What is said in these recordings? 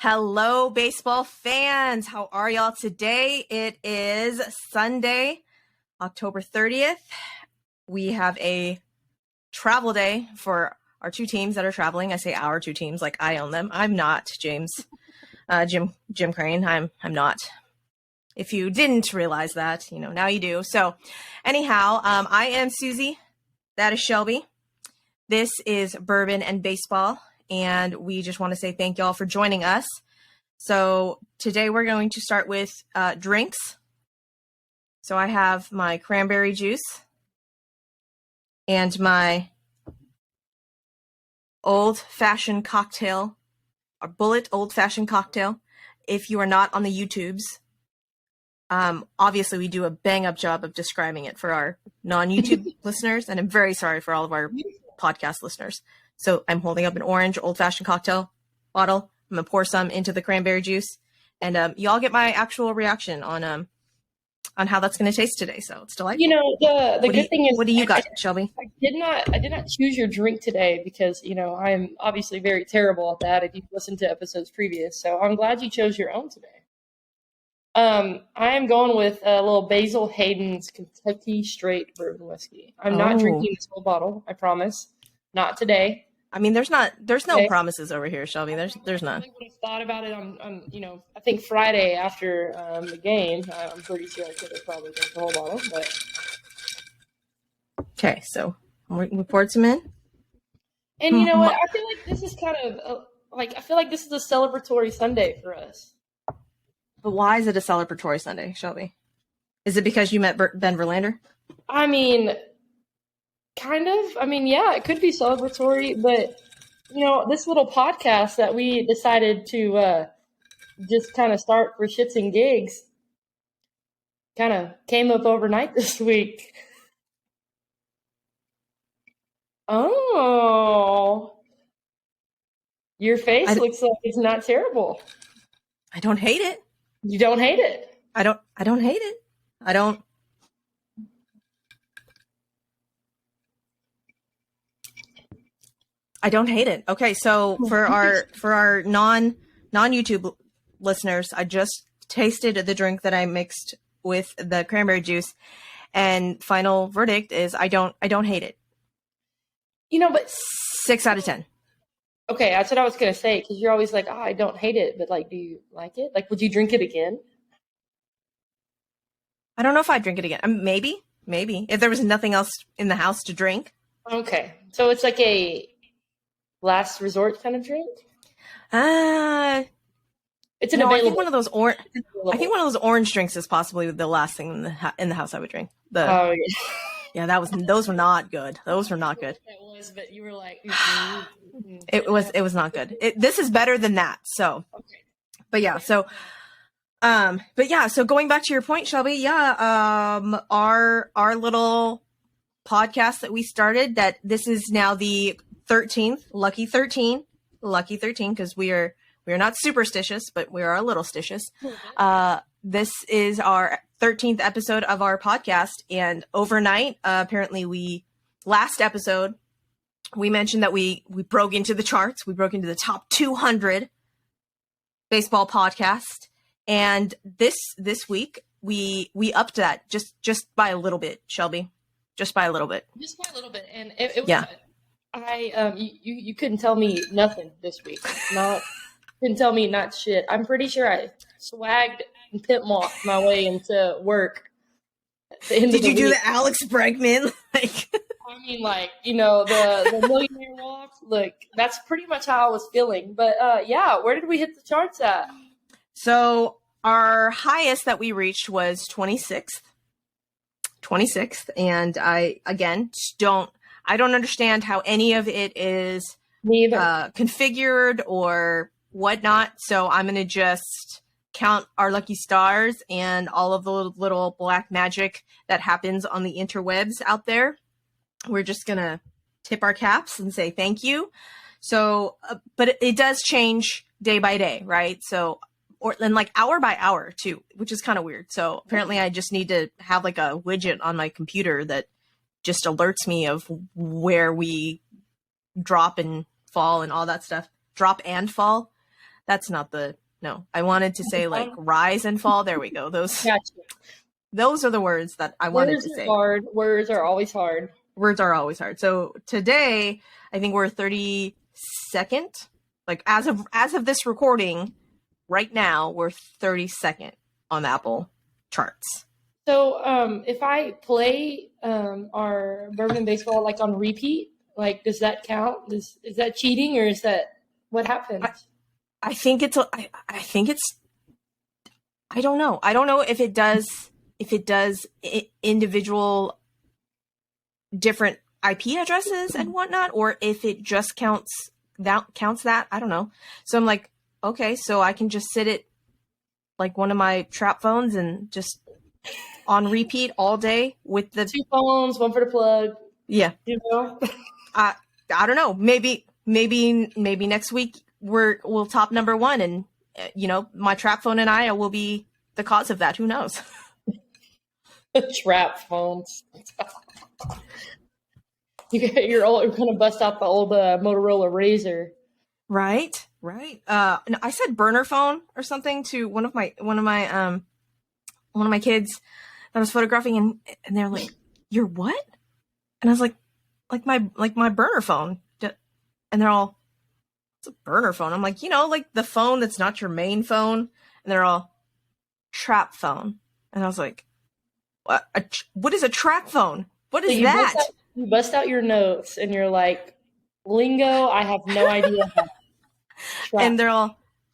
Hello, baseball fans. How are y'all today? It is Sunday, October 30th. We have a travel day for our two teams that are traveling. I say our two teams like I own them. I'm not Jim Crane. I'm not. If you didn't realize that, now you do. So anyhow, I am Suzy. That is Shelby. This is Bourbon and Baseball. And we just want to say thank y'all for joining us. So today we're going to start with drinks. So I have my cranberry juice and my old-fashioned cocktail, a Bullet old-fashioned cocktail. If you are not on the YouTubes, obviously we do a bang-up job of describing it for our non-YouTube listeners, and I'm very sorry for all of our podcast listeners. So I'm holding up an orange old-fashioned cocktail bottle. I'm going to pour some into the cranberry juice. And y'all get my actual reaction on how that's going to taste today. So it's delightful. The good thing is... What do you got, Shelby? I did not choose your drink today because, I'm obviously very terrible at that if you've listened to episodes previous. So I'm glad you chose your own today. I am going with a little Basil Hayden's Kentucky Straight Bourbon Whiskey. I'm not drinking this whole bottle, I promise. Not today. I mean, there's no promises over here, Shelby. There's none. I would have thought about it on I think Friday after the game. I'm pretty sure I could have probably drank the whole bottle, but. Okay, so we poured some in. And you know what? I feel like this is kind of I feel like this is a celebratory Sunday for us. But why is it a celebratory Sunday, Shelby? Is it because you met Ben Verlander? I mean, kind of. I mean, yeah, it could be celebratory, but, this little podcast that we decided to just kind of start for shits and gigs kind of came up overnight this week. Oh. Your face looks like it's not terrible. I don't hate it. You don't hate it? I don't hate it. I don't hate it. Okay, so for our non-YouTube listeners, I just tasted the drink that I mixed with the cranberry juice, and final verdict is I don't hate it. But 6 out of 10. Okay, that's what I was gonna say, because you're always like, I don't hate it, but do you like it? Would you drink it again? I don't know if I'd drink it again. Maybe if there was nothing else in the house to drink. Okay, so it's like a last resort kind of drink. It's an available. I think one of those orange drinks is possibly the last thing in the house I would drink. Yeah. Yeah, those were not good. Those were not good. It was, but you were like, it was not good. This is better than that. So, okay. So going back to your point, Shelby, our little podcast that we started, that this is now the 13th, lucky 13, because we are not superstitious, but we are a little stitious. This is our 13th episode of our podcast, and overnight, apparently last episode, we mentioned that we broke into the charts. We broke into the top 200 baseball podcast, and this week we upped that just by a little bit, Shelby, just by a little bit. And it was, yeah. You couldn't tell me nothing this week. Couldn't tell me not shit. I'm pretty sure I swagged and pimp walked my way into work. Did you do the Alex Bregman? I mean, the millionaire walk. Look, that's pretty much how I was feeling. But where did we hit the charts at? So our highest that we reached was 26th, and I don't understand how any of it is configured or whatnot. So I'm going to just count our lucky stars and all of the little black magic that happens on the interwebs out there. We're just going to tip our caps and say thank you. So, but it does change day by day, right? So, and hour by hour too, which is kind of weird. So apparently I just need to have a widget on my computer that just alerts me of where we drop and fall and all that stuff. Drop and fall. That's not the, no. I wanted to say like rise and fall. There we go. Those are the words that I wanted to say. Hard. Words are always hard. Words are always hard. So today, I think we're 32nd. Like as of this recording, right now we're 32nd on the Apple charts. So if I play our Bourbon and Baseball like on repeat, like does that count? Is that cheating, or is that what happens? I think it's I don't know. I don't know if it does individual different IP addresses and whatnot, or if it just counts that. I don't know. So I'm like, okay, so I can just sit it like one of my trap phones and just on repeat all day with the 2 phones, one for the plug. Yeah. You know? I don't know. Maybe next week we'll top number 1, and my trap phone and I will be the cause of that. Who knows? Trap phones. You're gonna bust out the old Motorola Razr. Right. No, I said burner phone or something to one of my kids that I was photographing, and they're like, "You're what?" And I was like my burner phone. And they're all, "It's a burner phone." I'm like, like the phone that's not your main phone. And they're all, "Trap phone." And I was like, what is a trap phone? What is that? You bust out your notes and you're like, lingo, I have no idea. And they're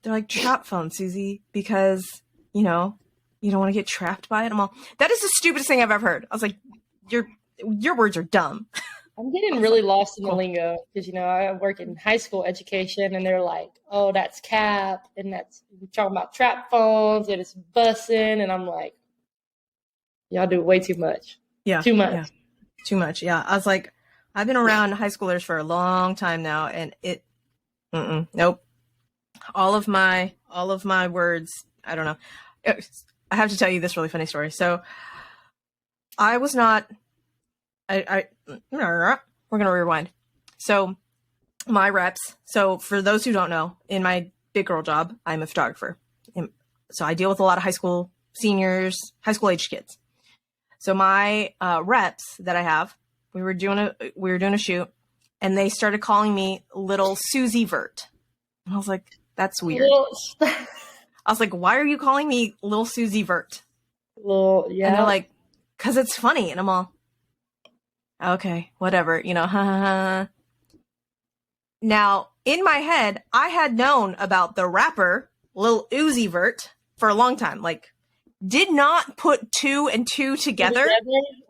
like, "Trap phone, Suzy, because, you don't want to get trapped by it." I'm all, that is the stupidest thing I've ever heard. I was like, your words are dumb. I'm getting really lost in the lingo because, I work in high school education, and they're like, "Oh, that's cap, and that's talking about trap phones, and it's bussing," and I'm like, y'all do way too much. Yeah. Too much. Yeah. Too much. Yeah. I was like, I've been around high schoolers for a long time now, and nope. All of my words, I don't know. I have to tell you this really funny story. So I was not, we're going to rewind. So my reps. So for those who don't know, in my big girl job, I'm a photographer. So I deal with a lot of high school seniors, high school age kids. So my reps that I have, we were doing a shoot, and they started calling me Little Suzy Vert. And I was like, that's weird. I was like, "Why are you calling me Little Suzy Vert?" Well, yeah. And they're like, "'Cause it's funny." And I'm all, okay, whatever, Now, in my head, I had known about the rapper Lil Uzi Vert for a long time. Like, did not put 2 and 2 together.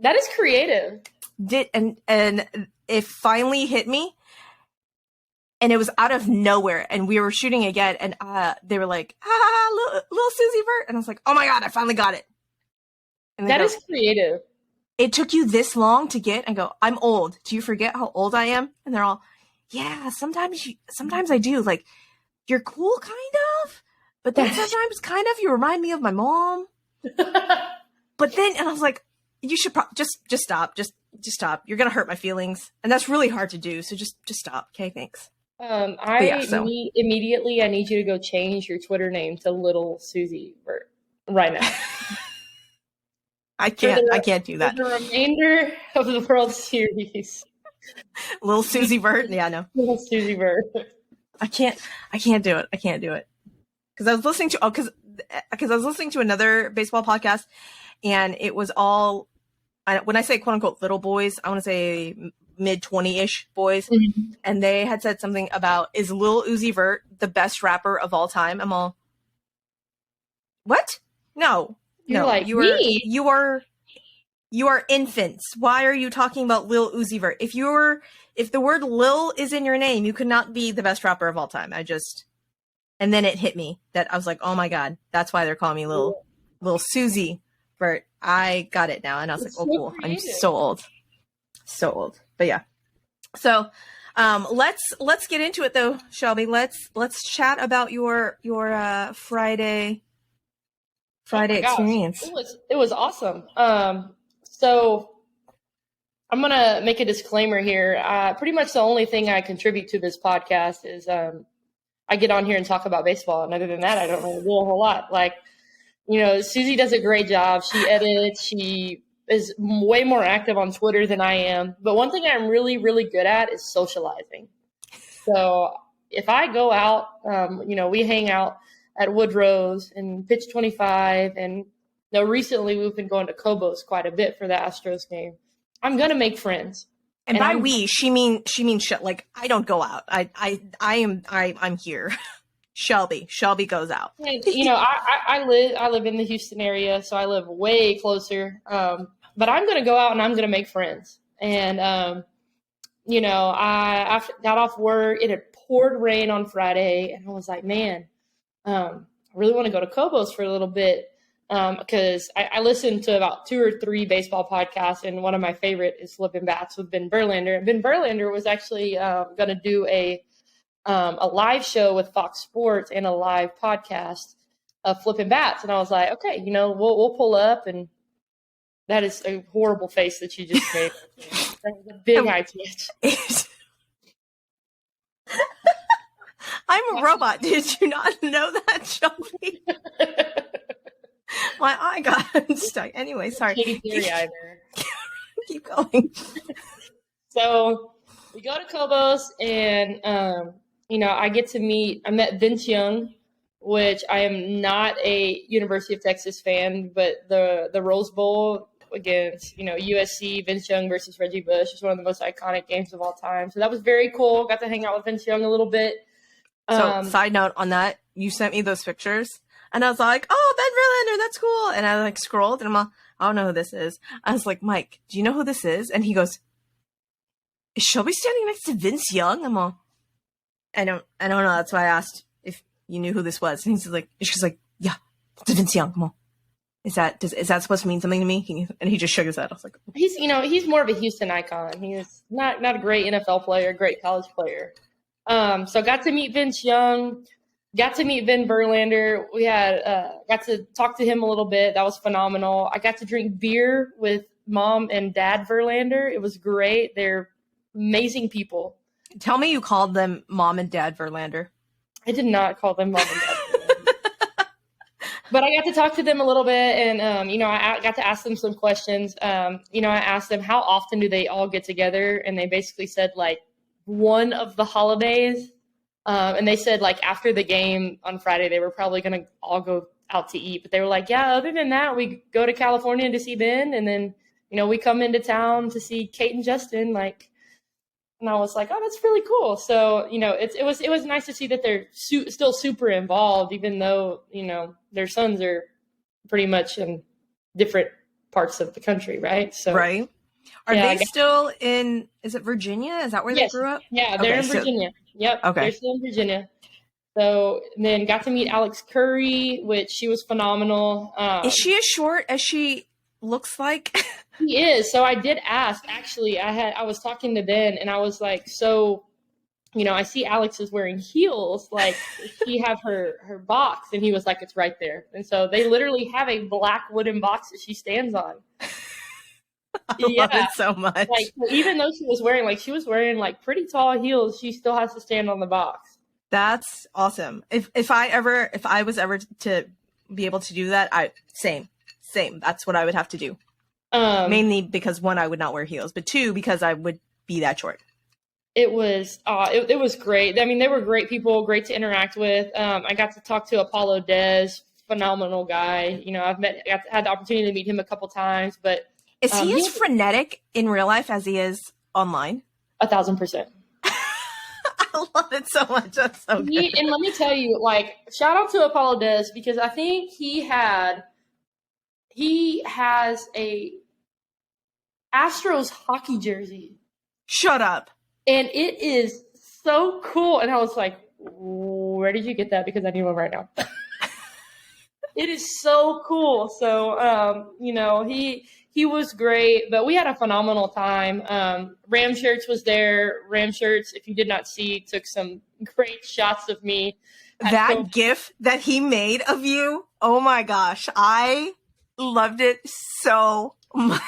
That is creative. And it finally hit me, and it was out of nowhere. And we were shooting again, and they were like, Lil Suzy Vert. And I was like, "Oh my God, I finally got it." And that is creative. "It took you this long to get?" I go, "I'm old. Do you forget how old I am?" And they're all, "Yeah, sometimes I do. Like, you're cool, kind of, but then sometimes kind of you remind me of my mom." But then, and I was like, "You should just stop. Just stop. You're gonna hurt my feelings, and that's really hard to do. So just stop. Okay, thanks." Immediately, I need you to go change your Twitter name to Little Suzy Vert right now. I can't do that. For the remainder of the World Series. Little Suzy Vert. Yeah, no. Little Suzy Vert. I can't do it. I can't do it. Because I was listening to another baseball podcast, and it was all, when I say quote unquote little boys, I want to say mid 20-ish boys. Mm-hmm. And they had said something about, "Is Lil Uzi Vert the best rapper of all time?" I'm all, what? No. You're like, you are infants. Why are you talking about Lil Uzi Vert? If the word Lil is in your name, you could not be the best rapper of all time. And then it hit me that I was like, oh my God, that's why they're calling me Lil Suzy Vert. I got it now. And I was like, oh, cool. Creative. I'm so old. So old. But yeah. So let's get into it though, Shelby. Let's chat about your Friday experience. It was awesome. So I'm gonna make a disclaimer here. Pretty much the only thing I contribute to this podcast is I get on here and talk about baseball. And other than that, I don't really do a whole lot. Like, Suzy does a great job. She edits. She is way more active on Twitter than I am. But one thing I'm really, really good at is socializing. So if I go out, we hang out at Woodrow's and Pitch 25. And recently we've been going to Cobos quite a bit for the Astros game. I'm going to make friends. And by she means shit. Like, I don't go out. I'm here. Shelby goes out. And, I live in the Houston area, so I live way closer. But I'm going to go out and I'm going to make friends. And, I got off work. It had poured rain on Friday, and I was like, man, I really want to go to Cobos for a little bit. Because I listened to about 2 or 3 baseball podcasts, and one of my favorite is Flippin' Bats with Ben Verlander. And Ben Verlander was actually going to do a live show with Fox Sports and a live podcast of Flippin' Bats. And I was like, okay, we'll pull up. And that is a horrible face that you just made. That was a big eye twitch. I'm a robot. Did you not know that, Shelby? My eye got stuck. Anyway, sorry. Keep going. So we go to Cobos, and I met Vince Young, which I am not a University of Texas fan, but the Rose Bowl against USC, Vince Young versus Reggie Bush is one of the most iconic games of all time. So that was very cool. Got to hang out with Vince Young a little bit. So side note on that, you sent me those pictures. And I was like, oh, Ben Verlander, that's cool. And I scrolled and I'm like, I don't know who this is. I was like, Mike, do you know who this is? And he goes, is Shelby standing next to Vince Young? I'm all, I don't know. That's why I asked if you knew who this was. And she's like, yeah, it's Vince Young. I'm all, is that supposed to mean something to me? And he just shook his head. I was like, he's more of a Houston icon. He is not a great NFL player, great college player. So got to meet Vince Young. Got to meet Ben Verlander. We had got to talk to him a little bit. That was phenomenal. I got to drink beer with Mom and Dad Verlander. It was great. They're amazing people. Tell me you called them Mom and Dad Verlander. I did not call them Mom and Dad Verlander. But I got to talk to them a little bit, and I got to ask them some questions. I asked them how often do they all get together, and they basically said like one of the holidays. And they said, like, after the game on Friday, they were probably going to all go out to eat. But they were like, yeah, other than that, we go to California to see Ben. And then, we come into town to see Kate and Justin. And I was like, oh, that's really cool. So, it was nice to see that they're still super involved, even though, their sons are pretty much in different parts of the country, right? So, right. Are they still in, is it Virginia? Is that where they grew up? Yeah, they're in Virginia. Yep. Okay. They're still in Virginia. So then got to meet Alex Curry, which she was phenomenal. Is she as short as she looks like? She is. So I did ask, actually, I was talking to Ben and I was like, so, I see Alex is wearing heels. Like, does she have her box? And he was like, it's right there. And so they literally have a black wooden box that she stands on. I love it so much. Like, even though she was wearing like pretty tall heels, she still has to stand on the box. That's awesome. If I was ever to be able to do that, same. That's what I would have to do. Mainly because 1, I would not wear heels, but 2, because I would be that short. It was it was great. I mean, they were great people, great to interact with. I got to talk to Apollo Des, phenomenal guy. Had the opportunity to meet him a couple times, but. Is he as frenetic in real life as he is online? 1,000%. I love it so much. That's so good. And let me tell you, like, shout out to Apollo Des, because I think he has a Astros hockey jersey. Shut up. And it is so cool. And I was like, where did you get that? Because I need one right now. It is so cool. So, he was great, but we had a phenomenal time. Ram Shirts was there. Ram Shirts, if you did not see, took some great shots of me. That GIF that he made of you, oh my gosh, I loved it so much.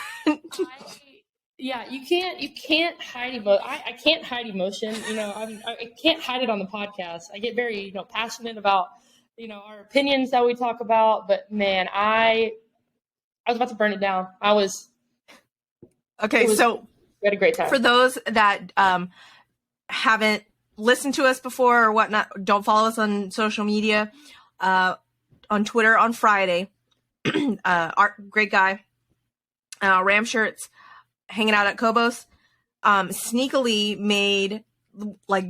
Yeah, you can't hide emotion. I can't hide emotion. I can't hide it on the podcast. I get very, passionate about, our opinions that we talk about. But man, I was about to burn it down. Okay, so we had a great time. For those that haven't listened to us before or whatnot, don't follow us on social media, on Twitter on Friday, our great guy, Ram Shirts, hanging out at Kobos, sneakily made,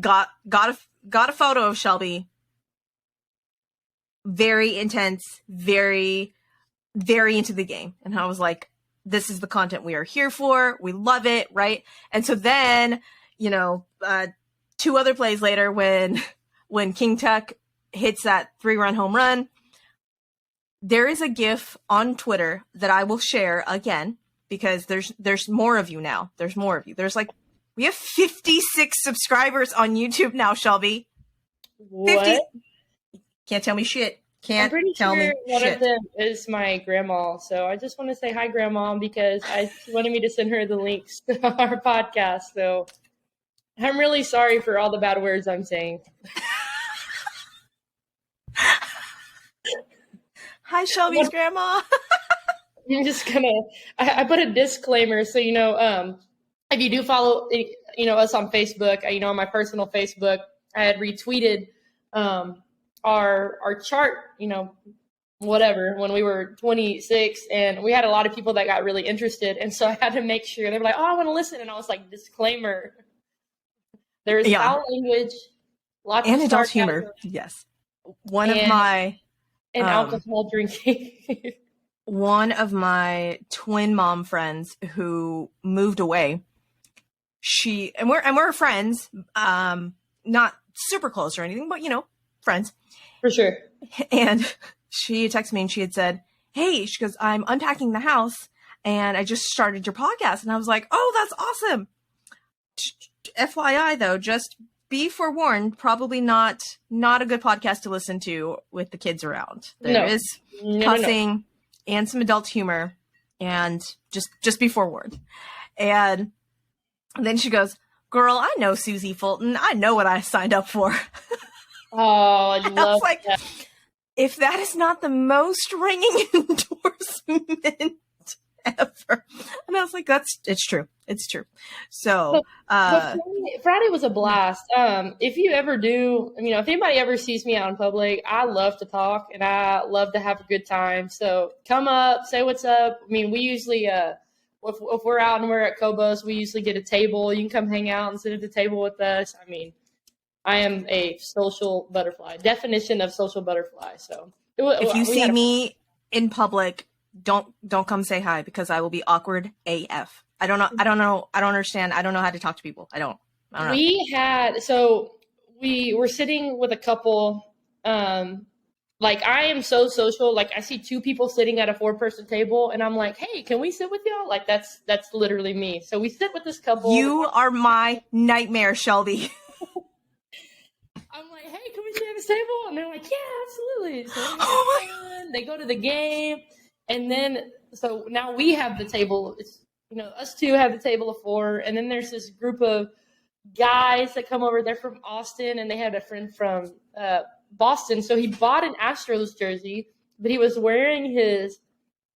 got a photo of Shelby, very intense, very, very into the game. And I was like, this is the content we are here for. We love it, right? And so then, 2 other plays later, when King Tuck hits that 3-run home run, there is a GIF on Twitter that I will share again, because there's more of you now. There's more of you. We have 56 subscribers on YouTube now, Shelby. What? 50. Can't tell me shit. I'm pretty sure one of them is my grandma. So I just want to say hi, Grandma, because she wanted me to send her the links to our podcast. So I'm really sorry for all the bad words I'm saying. Hi, Shelby's grandma. I'm just I put a disclaimer. So, if you do follow, us on Facebook, on my personal Facebook, I had retweeted, our chart, whatever, when we were 26, and we had a lot of people that got really interested. And so I had to make sure. They were like, oh, I want to listen. And I was like, disclaimer. There's foul language, lots and of adult sarcasm, humor. Yes. And alcohol drinking. One of my twin mom friends who moved away, we're friends, not super close or anything, but friends. For sure. And she texted me and she had said, hey, she goes, I'm unpacking the house and I just started your podcast. And I was like, oh, that's awesome. FYI though, just be forewarned, probably not a good podcast to listen to with the kids around. There is cussing and some adult humor, and just be forewarned. And then she goes, girl, I know Suzy Fulton. I know what I signed up for. Oh, I love that. If that is not the most ringing endorsement ever. And I was like, it's true. It's true. So, Friday was a blast. If you ever do, if anybody ever sees me out in public, I love to talk and I love to have a good time. So come up, say what's up. We usually, if we're out and we're at Kobos, we usually get a table. You can come hang out and sit at the table with us. I am a social butterfly, definition of social butterfly. So if you see me in public, don't come say hi, because I will be awkward AF. I don't know. I don't understand. I don't know how to talk to people. I don't know. We were sitting with a couple, I am so social. I see 2 people sitting at a 4-person table and I'm like, hey, can we sit with y'all? That's literally me. So we sit with this couple. You are my nightmare, Shelby. I'm like, hey, can we sit at this table? And they're like, yeah, absolutely. So they go to the game. And then, so now we have the table. It's, us 2 have the table of 4. And then there's this group of guys that come over. They're from Austin, and they had a friend from Boston. So he bought an Astros jersey, but he was wearing his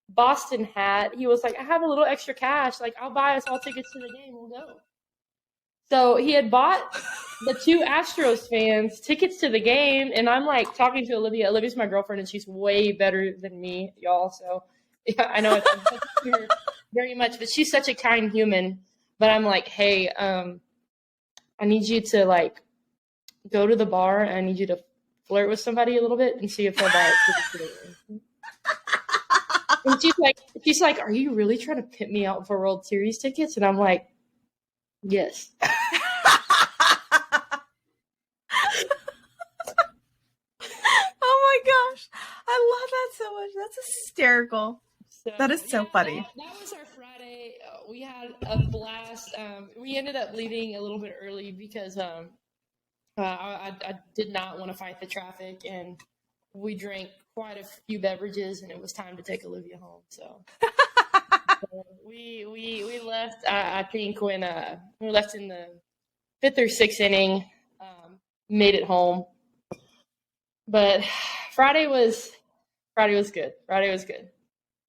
Boston hat. He was like, I have a little extra cash. I'll buy us all tickets to the game. We'll go. So he had bought the 2 Astros fans tickets to the game, and I'm talking to Olivia. Olivia's my girlfriend, and she's way better than me, y'all. So yeah, I know it's her very much, but she's such a kind human. But I'm like, hey, I need you to go to the bar, and I need you to flirt with somebody a little bit and see if they'll buy tickets to the game. And she's like, are you really trying to pimp me out for World Series tickets? And I'm like, yes. Oh my gosh. I love that so much. That's hysterical. That is so funny. That was our Friday. We had a blast. We ended up leaving a little bit early because I did not want to fight the traffic, and we drank quite a few beverages, and it was time to take Olivia home. So We left. I think when we left in the fifth or sixth inning, made it home. But Friday was good. Friday was good.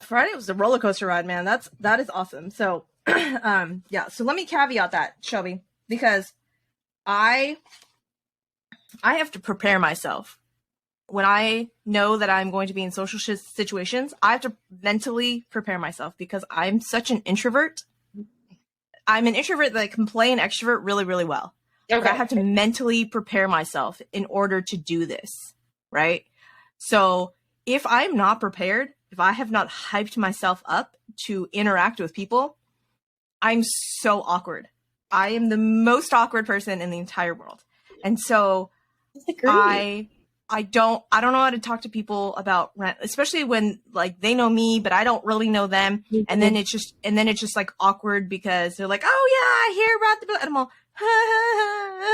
Friday was a roller coaster ride, man. That is awesome. So, yeah. So let me caveat that, Shelby, because I have to prepare myself. When I know that I'm going to be in social situations, I have to mentally prepare myself because I'm such an introvert. I'm an introvert that can play an extrovert really, really well. Okay. But I have to mentally prepare myself in order to do this, right? So if I'm not prepared, if I have not hyped myself up to interact with people, I'm so awkward. I am the most awkward person in the entire world. And so I don't know how to talk to people about rent, especially when like they know me, but I don't really know them. Mm-hmm. And then it's just like awkward because they're like, oh yeah, I hear about the bill. And I'm all,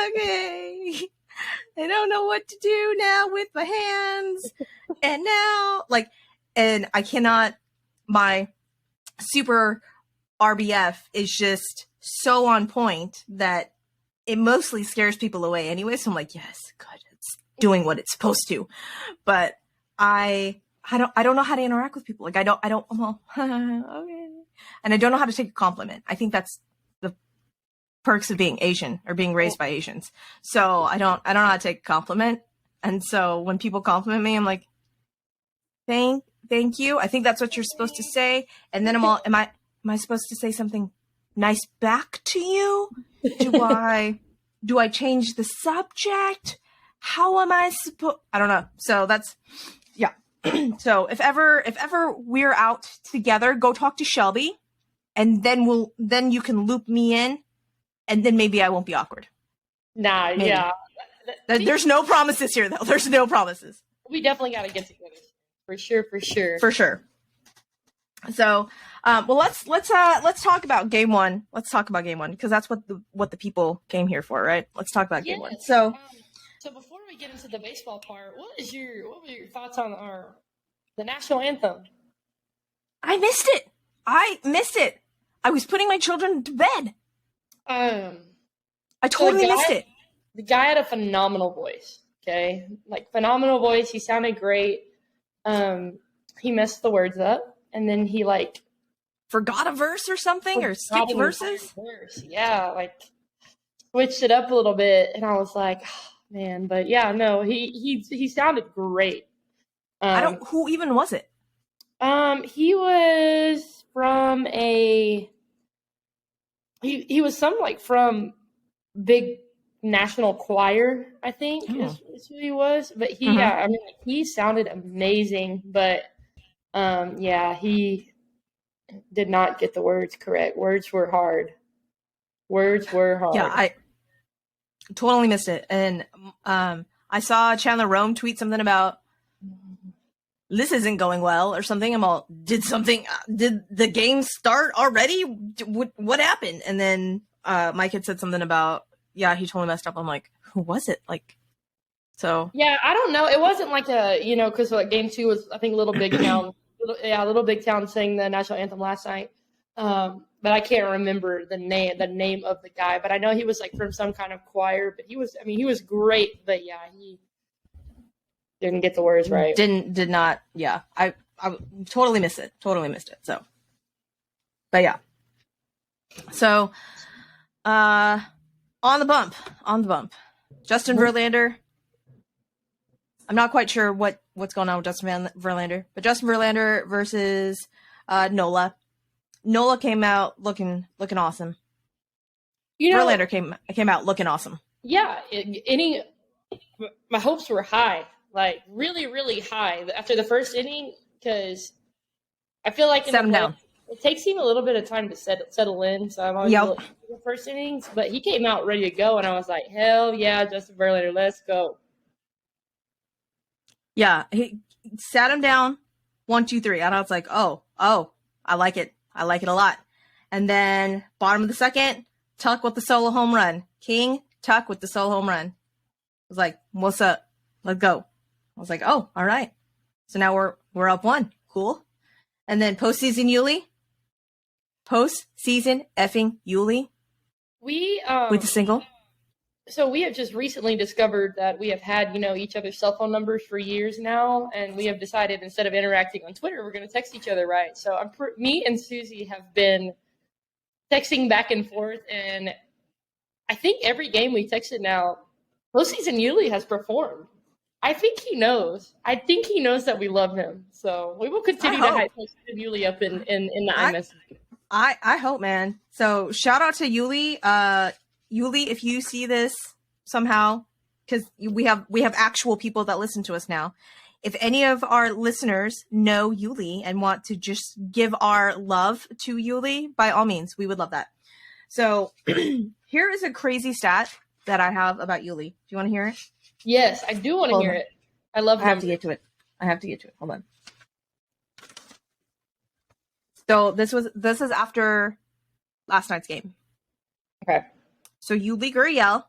okay. I don't know what to do now with my hands. And now and I cannot, my super RBF is just so on point that it mostly scares people away anyway. So I'm like, yes, good. Doing what it's supposed to, but I don't know how to interact with people. Like I don't, well, okay. And I don't know how to take a compliment. I think that's the perks of being Asian or being raised by Asians. So I don't know how to take a compliment. And so when people compliment me, I'm like, thank you. I think that's what you're supposed to say. And then am I supposed to say something nice back to you? Do I change the subject? How am I supposed? I don't know. So that's, yeah. So if ever we're out together, go talk to Shelby, and then you can loop me in, and then maybe I won't be awkward. Nah, maybe. Yeah. There's no promises here, though. There's no promises. We definitely got to get together for sure. For sure. So, well, let's talk about game one. Let's talk about game one because that's what the people came here for, right? Let's talk about game one. So. So before we get into the baseball part, what were your thoughts on the national anthem? I missed it. I was putting my children to bed. I totally missed it. The guy had a phenomenal voice. Okay, like phenomenal voice. He sounded great. He messed the words up, and then he forgot a verse or something, or skipped verses. Yeah, switched it up a little bit, and I was like. Man, but yeah, no, he sounded great. Who even was it? He was from he was from big national choir, I think is who he was. But he sounded amazing. But he did not get the words correct. Words were hard. Yeah, I totally missed it. And I saw Chandler Rome tweet something about this isn't going well or something. I'm all, did the game start already? What happened? And then Mike had said something about, yeah, he totally messed up. I'm like, who was it? So. Yeah, I don't know. It wasn't because game two was, I think, Little Big Town. Little Big Town sang the national anthem last night. But I can't remember the name of the guy. But I know he was from some kind of choir. But he was great. But yeah, he didn't get the words right. Did not. Yeah, I totally missed it. So, but yeah. So, on the bump. Justin Verlander. I'm not quite sure what's going on with Justin Verlander, but Justin Verlander versus Nola. Nola came out looking awesome. Verlander came out looking awesome. Yeah, my hopes were high, really, really high after the first inning because I feel like set him down. It takes him a little bit of time to settle in. So I'm always the first innings, but he came out ready to go, and I was like, hell yeah, Justin Verlander, let's go. Yeah, he sat him down, 1, 2, 3, and I was like, oh, I like it. I like it a lot. And then bottom of the second, Tuck with the solo home run. King, Tuck with the solo home run. I was like, what's up? Let's go. I was like, oh, all right. So now we're up 1. Cool. And then postseason Yuli. Postseason effing Yuli We with the single. So we have just recently discovered that we have had, each other's cell phone numbers for years now, and we have decided instead of interacting on Twitter, we're going to text each other, right? So me and Suzy have been texting back and forth, and I think every game we texted now, postseason Yuli has performed. I think he knows. I think he knows that we love him. So we will continue to hype postseason Yuli up in the iMessage. I hope, man. So shout out to Yuli. Yuli, if you see this somehow, because we have actual people that listen to us now. If any of our listeners know Yuli and want to just give our love to Yuli, by all means, we would love that. So here is a crazy stat that I have about Yuli. Do you want to hear it? Yes, I do want to hear it. I love. I have to get to it. Hold on. So this is after last night's game. Okay. So Yuli Gurriel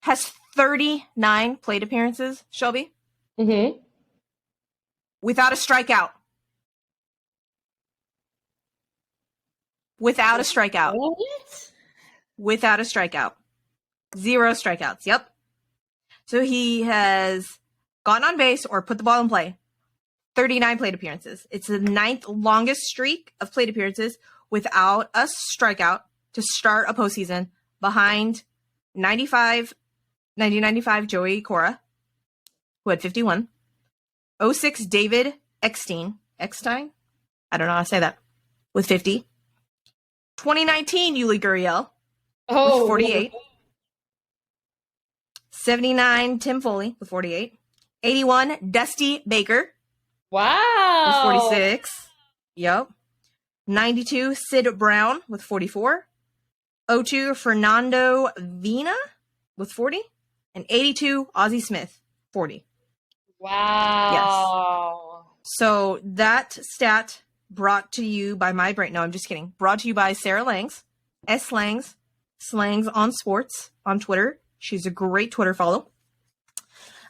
has 39 plate appearances, Shelby. Mm-hmm. Without a strikeout. Without a strikeout. What? Without a strikeout. 0 strikeouts. Yep. So he has gotten on base or put the ball in play 39 plate appearances. It's the 9th longest streak of plate appearances without a strikeout to start a postseason, behind 1995 Joey Cora, who had 51. 06 David Eckstein. I don't know how to say that. With 50. 2019 Yuli Gurriel with 48. 79 Tim Foley with 48. 81 Dusty Baker. Wow. With 46. Yep. 92 Sid Brown with 44. 02 Fernando Vina with 40. And 82 Ozzie Smith, 40. Wow. Yes. So that stat brought to you by my brain. No, I'm just kidding. Brought to you by Sarah Langs, S Langs, Slangs on Sports on Twitter. She's a great Twitter follow.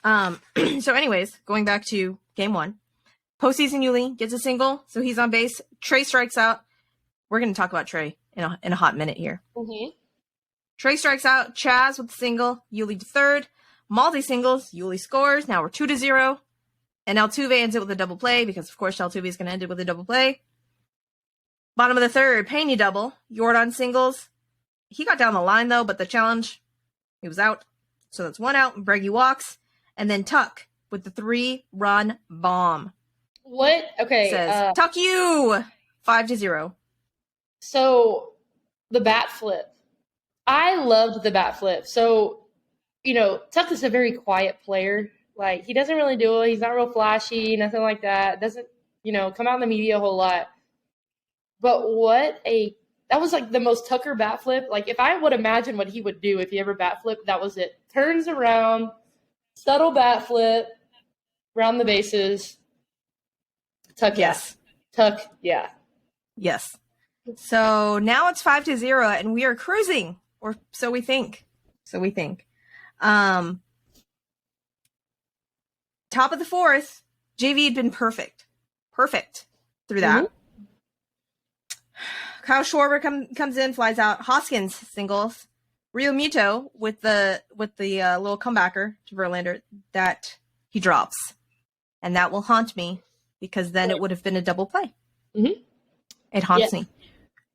So anyways, going back to game 1. Postseason Yuli gets a single, so he's on base. Trey strikes out. We're going to talk about Trey in a hot minute here. Mm-hmm. Trey strikes out. Chaz with the single. Yuli to third. Multi singles. Yuli scores. Now we're 2-0. And Altuve ends it with a double play because, of course, Altuve is going to end it with a double play. Bottom of the third, Pena double. Jordan singles. He got down the line, though, but the challenge, he was out. So that's 1 out. Breggy walks. And then Tuck with the 3-run bomb. What? Okay. Says, Tuck you! 5-0. So, the bat flip. I loved the bat flip. So, Tuck is a very quiet player. Like, he doesn't really do it. He's not real flashy, nothing like that. Doesn't, come out in the media a whole lot. But that was like the most Tucker bat flip. Like, if I would imagine what he would do if he ever bat flipped, that was it. Turns around, subtle bat flip, round the bases. Tuck, yes. Tuck, yeah. Yes. So now it's 5-0 and we are cruising, or so we think. Top of the 4th, JV had been perfect through that. Mm-hmm. Kyle Schwarber comes in, flies out. Hoskins singles. Rio Muto with the little comebacker to Verlander that he drops, and that will haunt me because then it would have been a double play. Mm-hmm. It haunts me.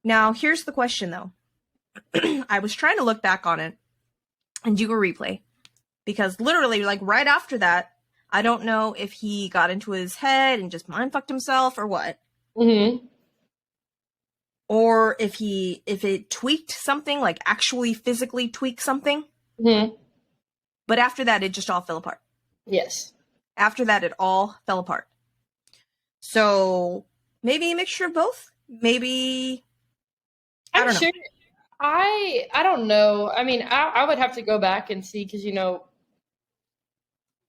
Now here's the question though. I was trying to look back on it and do a replay because literally like right after that, I don't know if he got into his head and just mind fucked himself or what. Mm-hmm. Or if it tweaked something, like actually physically tweaked something. Mm-hmm. But after that, it just all fell apart. Yes. After that, it all fell apart. So maybe a mixture of both. Maybe I don't know. I don't know. I mean, I would have to go back and see because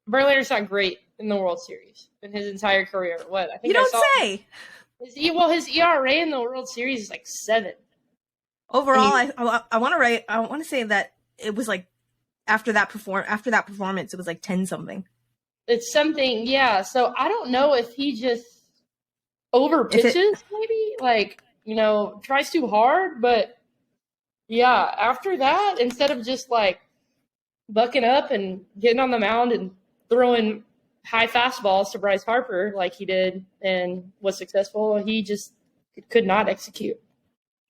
Verlander's not great in the World Series in his entire career. What I think you don't say. His ERA in the World Series is like 7. Overall, I want to say that it was like after that performance, it was like 10 something. It's something, yeah. So I don't know if he just over pitches, maybe like. tries too hard. But yeah, after that, instead of just like bucking up and getting on the mound and throwing high fastballs to Bryce Harper like he did and was successful, he just could not execute.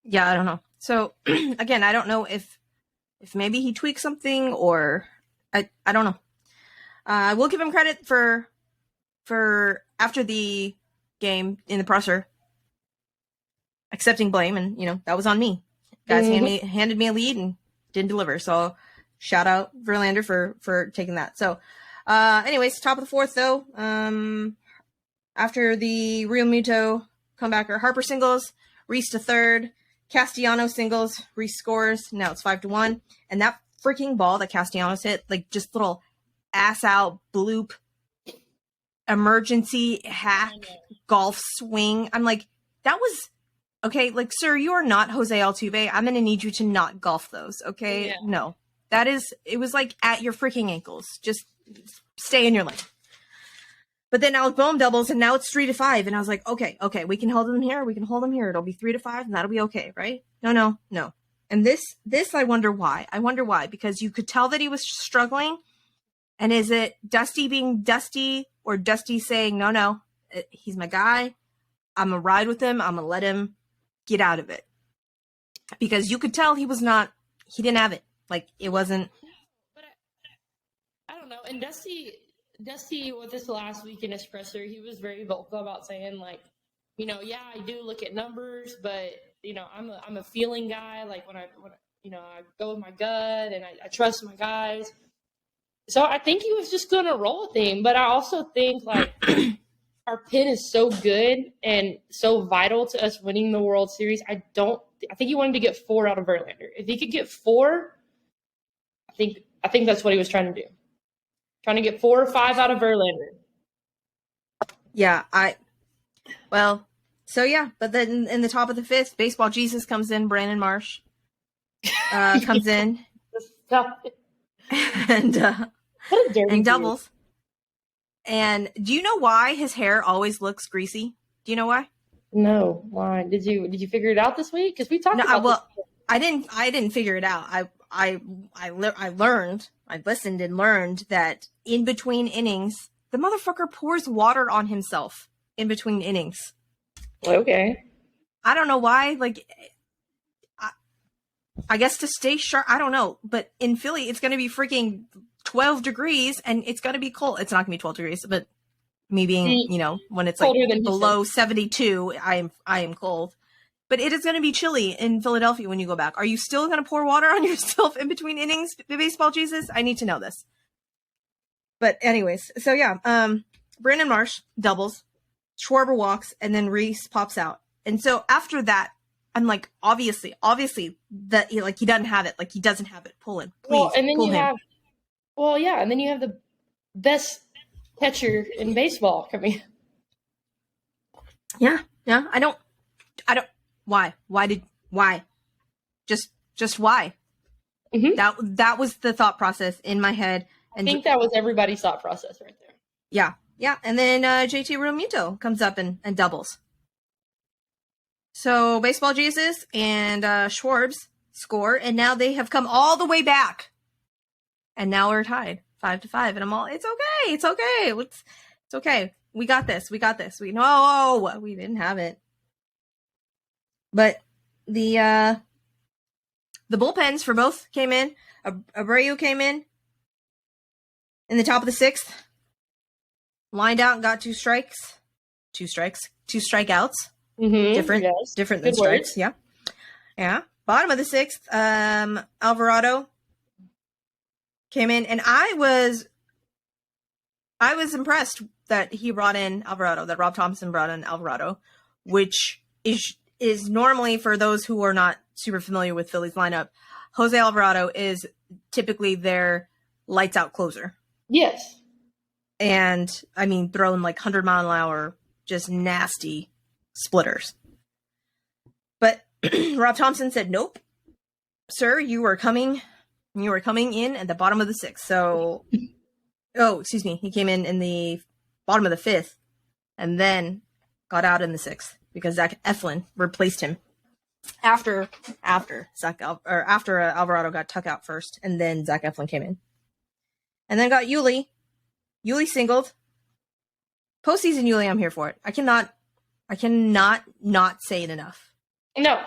Yeah, I don't know. So again, I don't know if maybe he tweaked something or I don't know. I will give him credit for after the game in the presser accepting blame, and that was on me. Guys handed me a lead and didn't deliver. So shout out Verlander for taking that. So anyways, top of the fourth though. After the Real Muto comebacker, Harper singles, Reese to third, Castellano singles, Reese scores. Now it's 5-1. And that freaking ball that Castellanos hit, like just little ass out bloop emergency hack golf swing. I'm like, that was okay. Like, sir, you are not Jose Altuve. I'm going to need you to not golf those. Okay. Yeah. No, it was like at your freaking ankles. Just stay in your lane. But then now it's Bohm doubles and now it's 3-5. And I was like, okay, we can hold him here. We can hold him here. It'll be 3-5 and that'll be okay. Right? No. And this, I wonder why. Because you could tell that he was struggling. And is it Dusty being Dusty or Dusty saying, no, he's my guy. I'm going to ride with him. I'm going to let him get out of it. Because you could tell he didn't have it. Like, it wasn't. But I don't know. And Dusty with this last week in his presser, he was very vocal about saying, like, yeah, I do look at numbers, but, I'm a feeling guy. Like, when I go with my gut and I trust my guys. So I think he was just going to roll with him. But I also think, like, our pin is so good and so vital to us winning the World Series. I think he wanted to get 4 out of Verlander. If he could get 4, I think that's what he was trying to do. Trying to get 4 or 5 out of Verlander. Yeah, but then in the top of the fifth, Baseball Jesus comes in, Brandon Marsh comes in. And doubles. And do you know why his hair always looks greasy? Do you know why? No, why? Did you figure it out this week? Because we talked about this. I didn't figure it out. I listened and learned that in between innings, the motherfucker pours water on himself in between innings. Okay. I don't know why. Like, I guess to stay sharp. I don't know. But in Philly, it's going to be freaking 12 degrees and it's going to be cold. It's not going to be 12 degrees, but me being, when it's like below 72, I am cold. But it is going to be chilly in Philadelphia when you go back. Are you still going to pour water on yourself in between innings, Baseball Jesus? I need to know this. But anyways, so yeah, Brandon Marsh doubles, Schwarber walks, and then Reese pops out. And so after that, I'm like, obviously that he doesn't have it. Like, he doesn't have it. Pull him, please. Well, and then pull him. And then you have the best catcher in baseball coming. Yeah. I don't. Why? Just why? Mm-hmm. That was the thought process in my head. And I think that was everybody's thought process right there. Yeah. And then JT Realmuto comes up and doubles. So Baseball Jesus and Schwarbs score, and now they have come all the way back. And now we're tied 5-5, and I'm all, it's okay. It's okay. We got this. We know we didn't have it. But the bullpens for both came in. Abreu came in the top of the sixth, lined out and got 2 strikeouts. Mm-hmm, different than strikes. Words. Yeah. Bottom of the sixth, Alvarado came in, and I was impressed that he brought in Alvarado, that Rob Thompson brought in Alvarado, which is normally, for those who are not super familiar with Phillies lineup, Jose Alvarado is typically their lights out closer. Yes. And I mean, throwing like 100-mile-an-hour, just nasty splitters. But Rob Thompson said, nope, sir, you were coming in at the bottom of the sixth. So, he came in the bottom of the fifth and then got out in the sixth. because Zach Eflin replaced him after Alvarado got tuck out first, and then Zach Eflin came in, and then got Yuli. Yuli singled. Postseason Yuli, I'm here for it. I cannot not say it enough. No.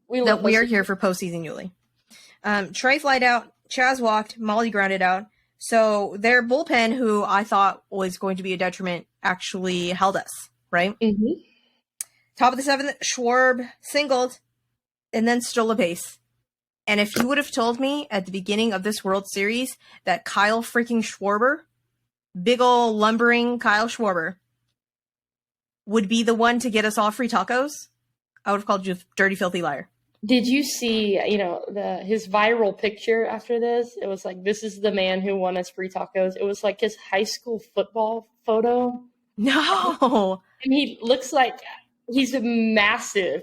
We are here for postseason Yuli. Trey flied out. Chaz walked. Molly grounded out. So their bullpen, who I thought was going to be a detriment, actually held us, right? Mm-hmm. Top of the seventh, Schwarb singled and then stole a base. And if you would have told me at the beginning of this World Series that Kyle freaking Schwarber, big ol' lumbering Kyle Schwarber, would be the one to get us all free tacos, I would have called you a dirty, filthy liar. Did you see, his viral picture after this? It was like, this is the man who won us free tacos. It was like his high school football photo. No. And he looks like he's massive.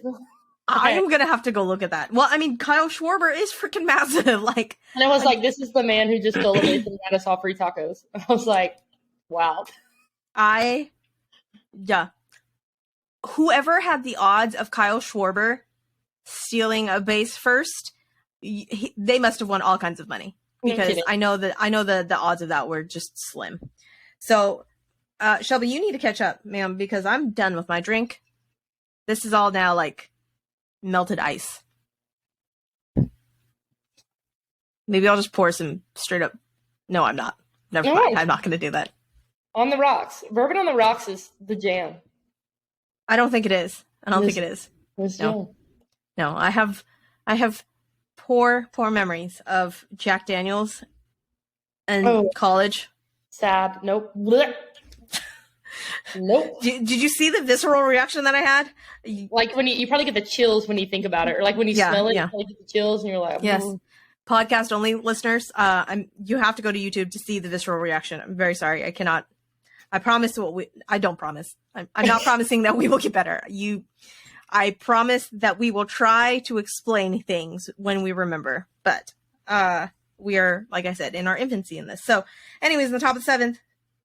I am going to have to go look at that. Well, I mean, Kyle Schwarber is freaking massive. And I was like, this is the man who just stole a base and got us all free tacos. I was like, wow. Whoever had the odds of Kyle Schwarber stealing a base first, they must have won all kinds of money, because I know the odds of that were just slim. So, Shelby, you need to catch up, ma'am, because I'm done with my drink. This is all now like melted ice. Maybe I'll just pour some straight up. No, I'm not. Never mind. I'm not going to do that. On the rocks. Bourbon on the rocks is the jam. I don't think it is. I don't think it is. No, I have poor memories of Jack Daniels and college. Sad. Nope. Nope. Did you see the visceral reaction that I had? Like when you probably get the chills when you think about it, or like when you smell it, you probably get the chills, and you're like, yes. Podcast only listeners, you have to go to YouTube to see the visceral reaction. I'm very sorry. I cannot. I promise. I don't promise. I'm not promising that we will get better. I promise that we will try to explain things when we remember, but we are, like I said, in our infancy in this. So, anyways, in the top of the seventh,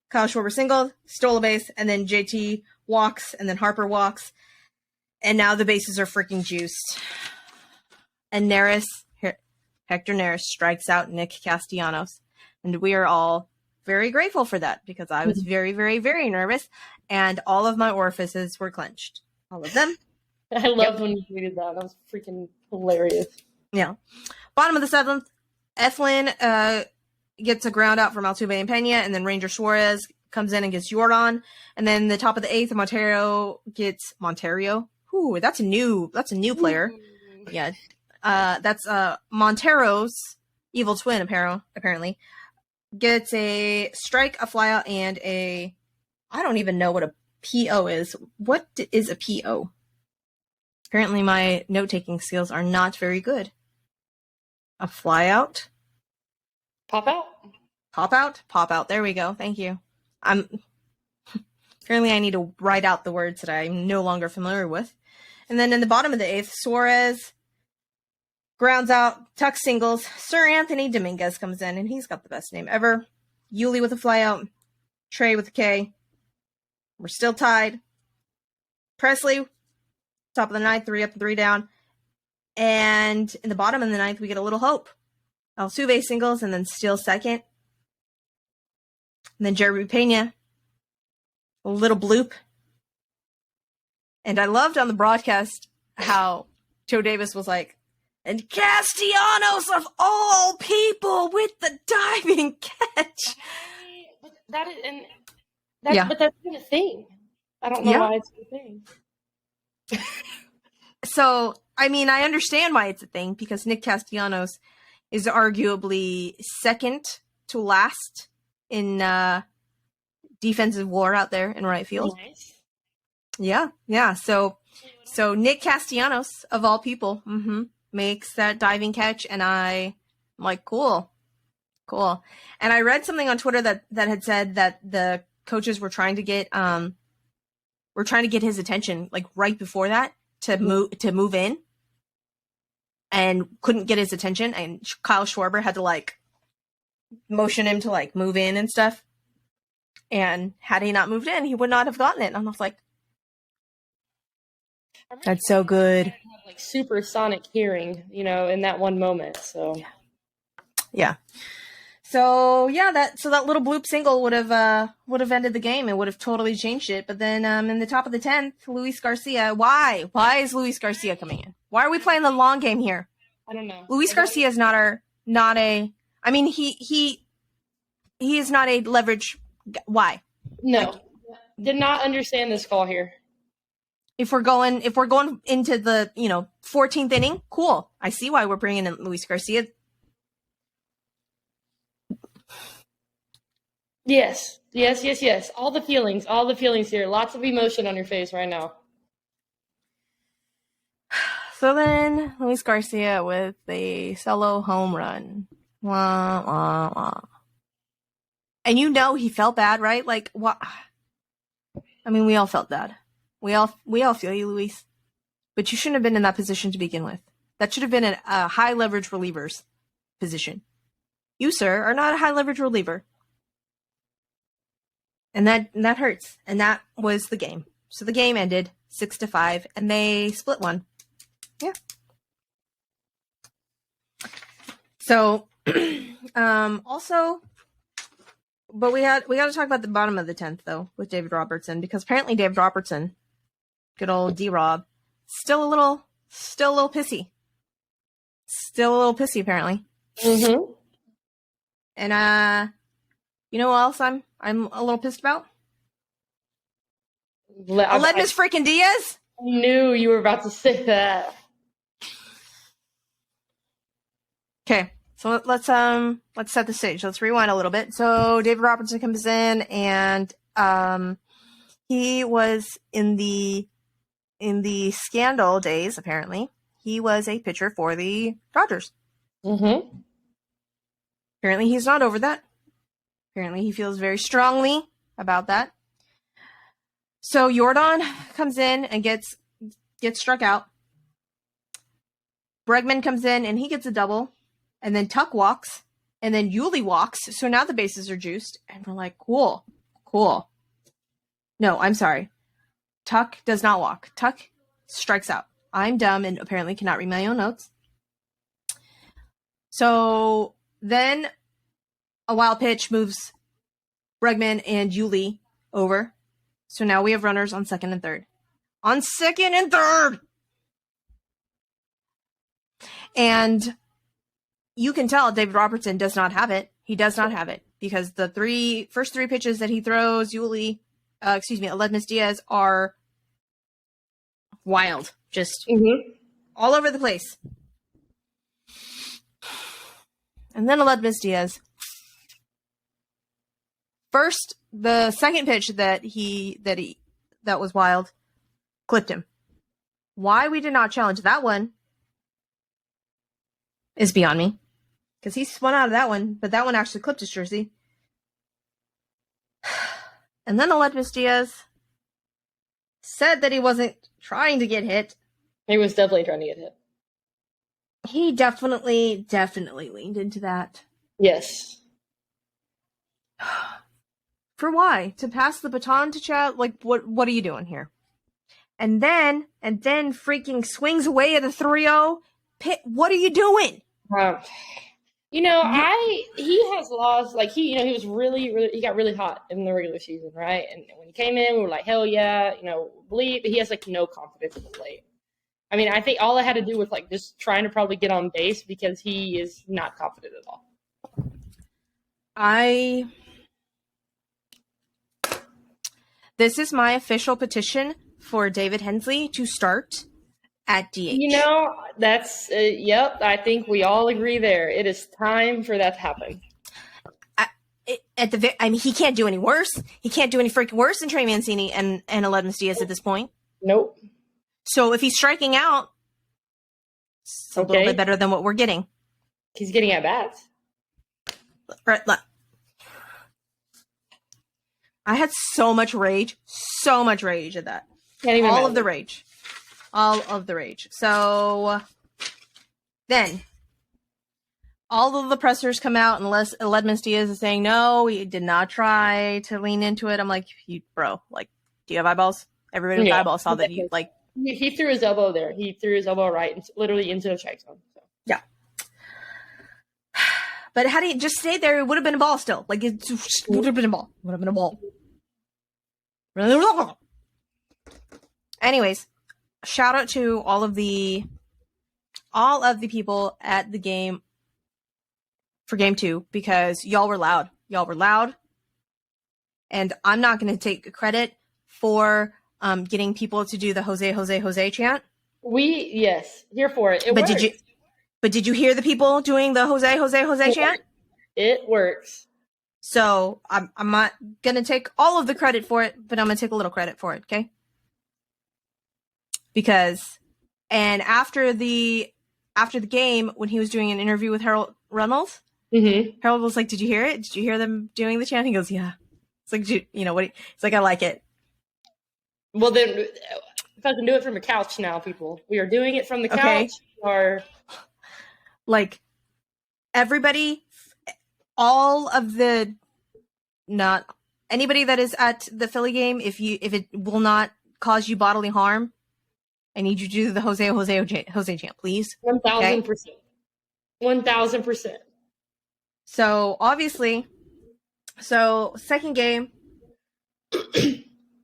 Kyle Schwarber singled, stole a base, and then JT walks, and then Harper walks, and now the bases are freaking juiced. And Hector Neris strikes out Nick Castellanos, and we are all very grateful for that, because I was very, very, very nervous, and all of my orifices were clenched. All of them. I loved when you tweeted that. That was freaking hilarious. Yeah. Bottom of the seventh, Eflin gets a ground out from Altuve and Pena, and then Ranger Suarez comes in and gets Jordan. And then the top of the eighth, Montero gets Monterio. Ooh, that's a new player. Yeah. That's Montero's evil twin, apparently. Gets a strike, a flyout, and I don't even know what a PO is. What is a PO? Apparently my note-taking skills are not very good. A flyout? Pop out? Pop out? Pop out. There we go. Thank you. Apparently I need to write out the words that I'm no longer familiar with. And then in the bottom of the eighth, Suarez grounds out, tuck singles. Sir Anthony Dominguez comes in, and he's got the best name ever. Yuli with a flyout. Trey with a K. We're still tied. Presley, top of the ninth, 3 up and 3 down. And in the bottom of the ninth, we get a little hope. Altuve singles and then steal second. And then Jeremy Pena, a little bloop. And I loved on the broadcast how Joe Davis was like, and Castellanos of all people with the diving catch. But that's been a thing. I don't know why it's a thing. So, I mean, I understand why it's a thing, because Nick Castellanos is arguably second to last in defensive WAR out there in right field. Nice. Yeah. So Nick Castellanos, of all people, makes that diving catch, and I'm like, cool. And I read something on Twitter that had said that the coaches were trying to get his attention like right before that to move in, and couldn't get his attention, and Kyle Schwarber had to like motion him to like move in and stuff. And had he not moved in, he would not have gotten it. And I was like, That's so good. Had, like supersonic hearing, you know, in that one moment. So yeah. So yeah, that little bloop single would have ended the game. It would have totally changed it. But then in the top of the 10th, Luis Garcia. Why is Luis Garcia coming in? Why are we playing the long game here? I don't know. Luis Garcia is not a. I mean, he is not a leverage. Why? No, did not understand this call here. If we're going into the 14th inning, cool. I see why we're bringing in Luis Garcia. Yes. All the feelings here. Lots of emotion on your face right now. So then, Luis Garcia with a solo home run. Wah, wah, wah. And he felt bad, right? Like, what? I mean, we all felt bad. We all feel you, Luis. But you shouldn't have been in that position to begin with. That should have been a high leverage reliever's position. You, sir, are not a high leverage reliever. And that hurts. And that was the game. So the game ended 6-5, and they split one. Yeah. So, also, but we got to talk about the bottom of the 10th though with David Robertson, because apparently David Robertson, good old D-Rob, still a little pissy. Still a little pissy apparently. Mm-hmm. And you know what else I'm a little pissed about? Aledmus freaking Diaz. I knew you were about to say that. Okay, so let's set the stage. Let's rewind a little bit. So David Robertson comes in, and he was in the scandal days. Apparently, he was a pitcher for the Dodgers. Mm-hmm. Apparently, he's not over that. Apparently, he feels very strongly about that. So Jordan comes in and gets struck out. Bregman comes in and he gets a double. And then Tuck walks. And then Yuli walks. So now the bases are juiced. And we're like, cool. No, I'm sorry. Tuck does not walk. Tuck strikes out. I'm dumb and apparently cannot read my own notes. So then a wild pitch moves Bregman and Yuli over. So now we have runners on second and third. And you can tell David Robertson does not have it. He does not have it because the first three pitches that he throws, Aledmus Diaz, are wild. Just all over the place. And then Aledmus Diaz. First, the second pitch that was wild clipped him. Why we did not challenge that one is beyond me. Because he spun out of that one, but that one actually clipped his jersey. And then Aledmus Diaz said that he wasn't trying to get hit. He was definitely trying to get hit. He definitely leaned into that. Yes. For why? To pass the baton to Chad? Like, what are you doing here? And then freaking swings away at a 3-0. Pitt, what are you doing? He has lost, like, he was he got really hot in the regular season, right? And when he came in, we were like, hell yeah, believe, but he has, like, no confidence in the plate. I mean, I think all I had to do was, like, just trying to probably get on base because he is not confident at all. This is my official petition for David Hensley to start at DH. That's, yep, I think we all agree there. It is time for that to happen. He can't do any worse. He can't do any freaking worse than Trey Mancini and Aledmus Diaz at this point. Nope. So if he's striking out, it's a little bit better than what we're getting. He's getting at bats. Right, look. I had so much rage at that. All of the rage. So then all of the pressers come out unless Aledmus Diaz is saying, no, he did not try to lean into it. I'm like, bro, like, do you have eyeballs? Everybody with eyeballs saw that you, like, He threw his elbow there. He threw his elbow right, literally into the strike zone. So. Yeah. But had he just stayed there, it would have been a ball still. Like, it would have been a ball. Would have been a ball. Anyways, shout out to all of the people at the game for game 2, because y'all were loud. Y'all were loud. And I'm not going to take credit for getting people to do the Jose, Jose, Jose chant. Yes, here for it. Did you hear the people doing the Jose, Jose, Jose chant? It works. So I'm not going to take all of the credit for it, but I'm going to take a little credit for it, okay? Because, and after the game, when he was doing an interview with Harold Reynolds, Harold was like, "Did you hear it? Did you hear them doing the chant?" He goes, "Yeah." It's like, you know what? It's like, I like it. Well, then, if I can do it from a couch now, people, we are doing it from the couch. Or like everybody, all of the, not anybody that is at the Philly game, if it will not cause you bodily harm, I need you to do the Jose, Jose, Jose chant, please. 1,000%. 1,000%. So obviously, second game,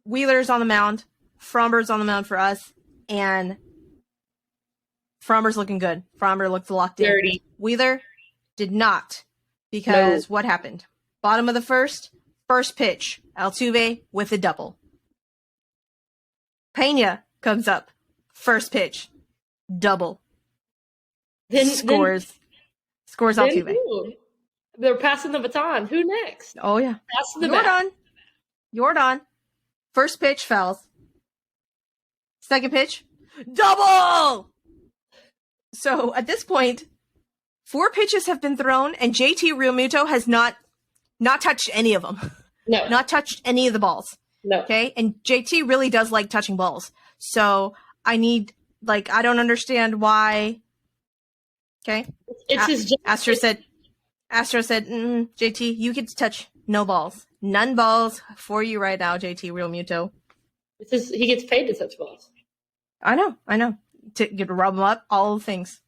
Wheeler's on the mound, Fromber's on the mound for us, and Fromber's looking good. Fromber looked locked in. Dirty. Wheeler did not, because what happened? Bottom of the first pitch, Altuve with a double. Pena comes up, first pitch, double. Scores Altuve. They're passing the baton. Who next? Oh, yeah. Passing the baton. Jordan. First pitch fouls. Second pitch, double! So at this point, 4 pitches have been thrown, and JT Realmuto has not touched any of them. No. Not touched any of the balls. No. Okay? And JT really does like touching balls. So I don't understand why. Okay? It's his job. Astro said, JT, you get to touch no balls. None balls for you right now, JT Realmuto. He gets paid to touch balls. I know. To rub them up, all the things.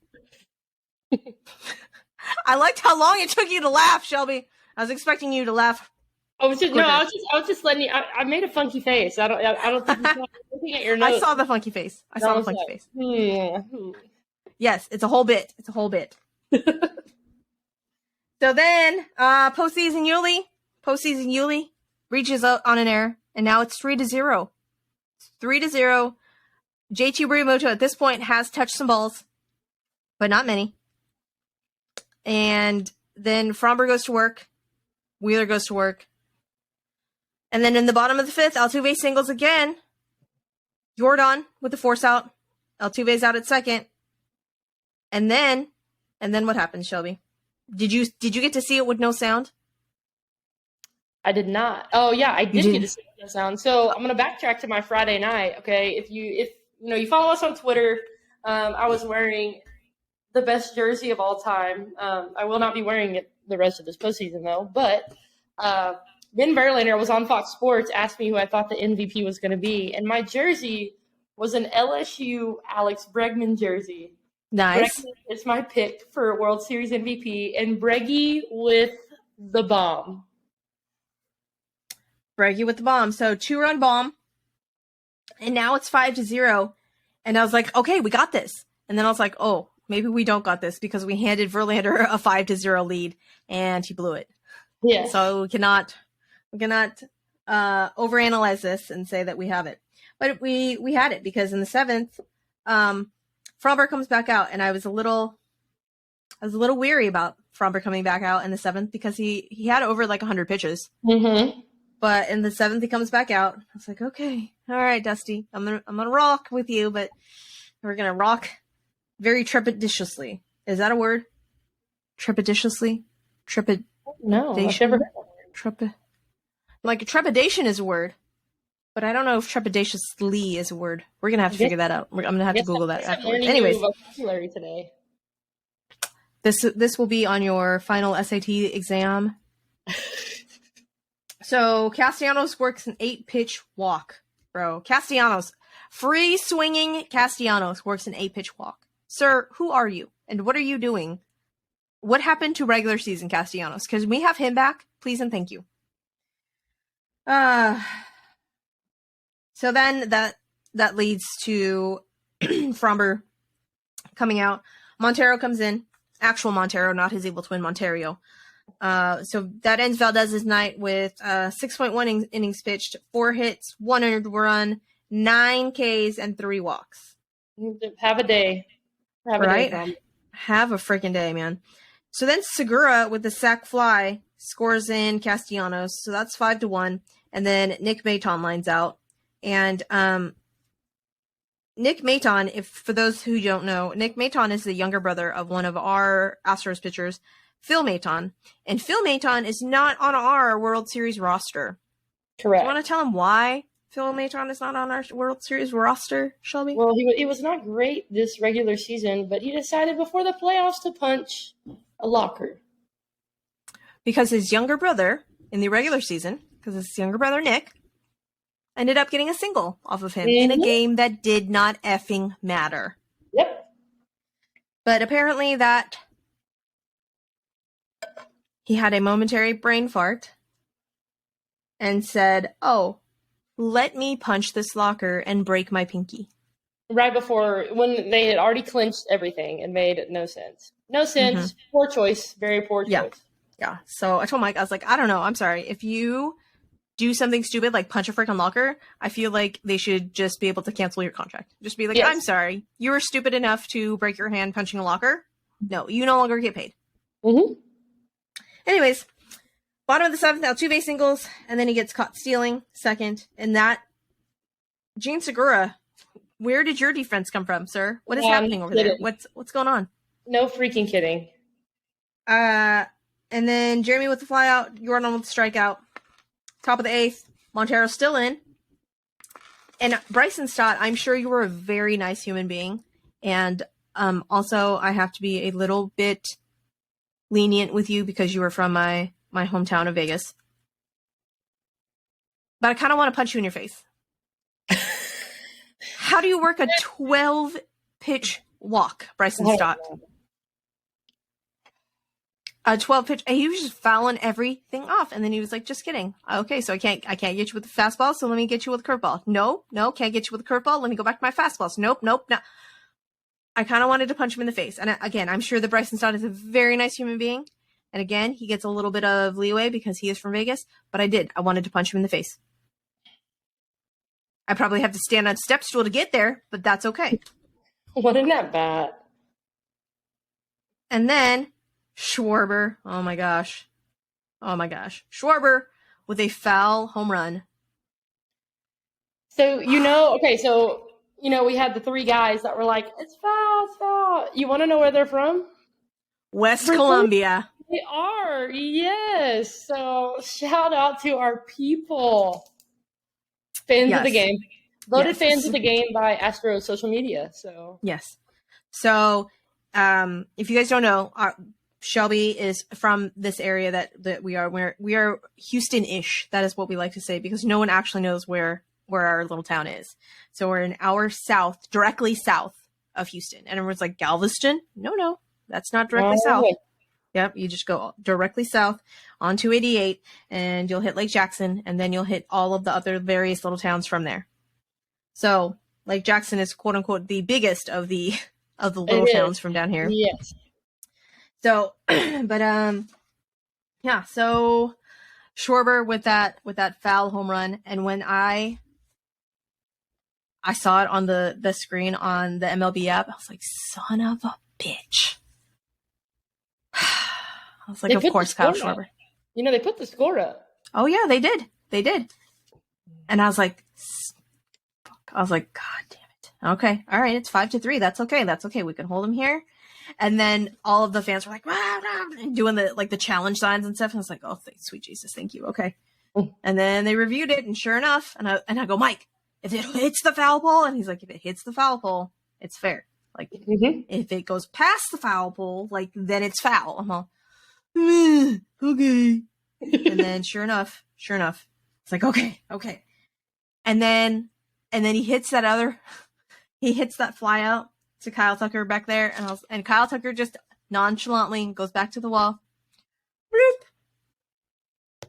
I liked how long it took you to laugh, Shelby. I was expecting you to laugh. I was just letting you. I made a funky face. I don't think you're looking at your nose. I saw the funky face. Yes, it's a whole bit. So then, postseason Yuli reaches out on an error, and now it's 3-0. 3-0. JT Realmuto at this point has touched some balls, but not many. And then Fromber goes to work. Wheeler goes to work. And then in the bottom of the 5th, Altuve singles again. Jordan with the force out. Altuve's out at second. And then what happens, Shelby? Did you get to see it with no sound? I did not. Oh yeah, I did get to see it with no sound. So I'm gonna backtrack to my Friday night. Okay, if you follow us on Twitter, I was wearing the best jersey of all time. I will not be wearing it the rest of this postseason though. But Ben Verlander was on Fox Sports, asked me who I thought the MVP was going to be, and my jersey was an LSU Alex Bregman jersey. Nice. Bregman is my pick for World Series MVP, and Breggy with the bomb. Breggy with the bomb. So 2-run bomb, and now it's 5-0. And I was like, okay, we got this. And then I was like, oh, maybe we don't got this, because we handed Verlander a 5-0 lead, and he blew it. Yeah. So we cannot overanalyze this and say that we have it. But we had it, because in the 7th, Fromber comes back out, and I was a little weary about Fromber coming back out in the 7th, because he had over like 100 pitches. Mm-hmm. But in the 7th, he comes back out. I was like, okay, all right, Dusty, I'm gonna rock with you, but we're gonna rock very trepidatiously. Is that a word? Trepidatiously? No, I've never heard that word. Like trepidation is a word, but I don't know if trepidatiously is a word. We're gonna have to figure that out. I'm gonna have to Google that afterwards. Anyways, vocabulary today. This will be on your final SAT exam. So Castellanos works an 8-pitch walk, bro. Castellanos, Free swinging Castellanos works an 8-pitch walk. Sir, who are you? And what are you doing? What happened to regular season Castellanos? Because we have him back, please and thank you. So then that leads to Fromber coming out. Montero comes in. Actual Montero, not his evil twin Monterio. So that ends Valdez's night with 6.1 innings pitched, 4 hits, 1 earned run, 9 Ks, and 3 walks. Have a day. Have a day, Fromber. Have a freaking day, man. So then Segura with the sac fly scores in Castellanos. So that's 5-1. And then Nick Maton lines out. And Nick Maton, if for those who don't know, Nick Maton is the younger brother of one of our Astros pitchers, Phil Maton. And Phil Maton is not on our World Series roster. Correct. Do you want to tell him why Phil Maton is not on our World Series roster, Shelby? Well, he was not great this regular season, but he decided before the playoffs to punch a locker. Because his younger brother, in the regular season, because his younger brother, Nick, ended up getting a single off of him in a game that did not effing matter. Yep. But apparently that he had a momentary brain fart and said, oh, let me punch this locker and break my pinky. Right before, when they had already clinched everything and made no sense. No sense. Mm-hmm. Poor choice. Very poor choice. Yeah. So I told Mike, I was like, I don't know. I'm sorry. If you do something stupid like punch a freaking locker, I feel like they should just be able to cancel your contract. Just be like, yes. I'm sorry. You were stupid enough to break your hand punching a locker. No, you no longer get paid. Mm-hmm. Anyways, bottom of the 7th, now 2 base singles, and then he gets caught stealing second. And that, Gene Segura, where did your defense come from, sir? What is happening over there? What's going on? No freaking kidding. And then Jeremy with the fly out, Jordan with the strikeout. Top of the 8th, Montero's still in. And Bryson Stott, I'm sure you were a very nice human being. And also, I have to be a little bit lenient with you because you were from my hometown of Vegas. But I kind of want to punch you in your face. How do you work a 12-pitch walk, Bryson Stott? A 12-pitch, and he was just fouling everything off. And then he was like, just kidding. Okay, so I can't get you with the fastball, so let me get you with a curveball. No, can't get you with a curveball. Let me go back to my fastballs. Nope, no. I kind of wanted to punch him in the face. And again, I'm sure that Bryson Stott is a very nice human being. And again, he gets a little bit of leeway because he is from Vegas. But I wanted to punch him in the face. I probably have to stand on step stool to get there, but that's okay. Wasn't that bad? And then Schwarber. Oh my gosh. Schwarber with a foul home run. So, we had the 3 guys that were like, it's foul. You want to know where they're from? West Columbia. They are, yes. So, shout out to our people. Fans of the game. Voted fans of the game by Astros social media. So yes. So, if you guys don't know, Shelby is from this area that we are. We are Houston-ish. That is what we like to say because no one actually knows where our little town is. So we're an hour south, directly south of Houston. And everyone's like, Galveston? No, that's not directly south. Yep, you just go directly south on 288 and you'll hit Lake Jackson and then you'll hit all of the other various little towns from there. So Lake Jackson is quote unquote the biggest of the little towns from down here. Yes. So, but so Schwarber with that foul home run, and when I saw it on the screen on the MLB app, I was like, son of a bitch. I was like, of course, Kyle Schwarber. They put the score up. Oh yeah, they did. And I was like, God damn it. Okay, all right, it's 5-3. That's okay. We can hold him here. And then all of the fans were like, doing the challenge signs and stuff. And I was like, oh, sweet Jesus, thank you. Okay. And then they reviewed it, and sure enough, and I go, Mike, if it hits the foul pole, and he's like, if it hits the foul pole, it's fair. Like, if it goes past the foul pole, like, then it's foul. I'm all, okay. And then sure enough, it's like, okay. And then and then he hits that fly out to Kyle Tucker back there, and Kyle Tucker just nonchalantly goes back to the wall. Bloop.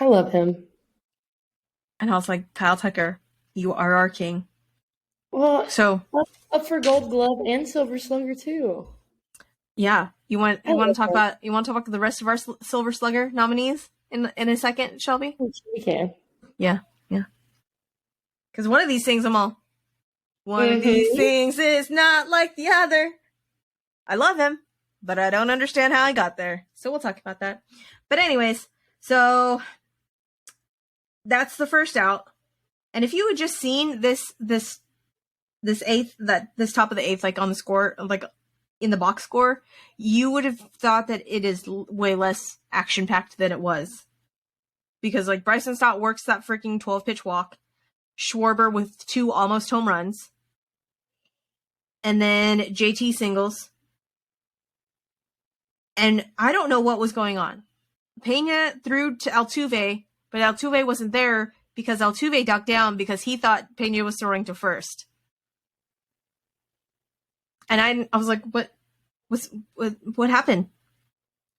I love him. And I was like, Kyle Tucker, you are our king. Well, so up for Gold Glove and Silver Slugger too. Yeah, you want to talk about the rest of our Silver Slugger nominees in a second, Shelby? We can. Yeah. Because one of these things, one of these things is not like the other. I love him, but I don't understand how I got there. So we'll talk about that. But anyways, so that's the first out. And if you had just seen this top of the eighth, like on the score, like in the box score, you would have thought that it is way less action packed than it was. Because like Bryson Stott works that freaking 12-pitch walk, Schwarber with 2 almost home runs, and then JT singles. And I don't know what was going on. Pena threw to Altuve, but Altuve wasn't there because Altuve ducked down because he thought Pena was throwing to first. And I was like, what happened?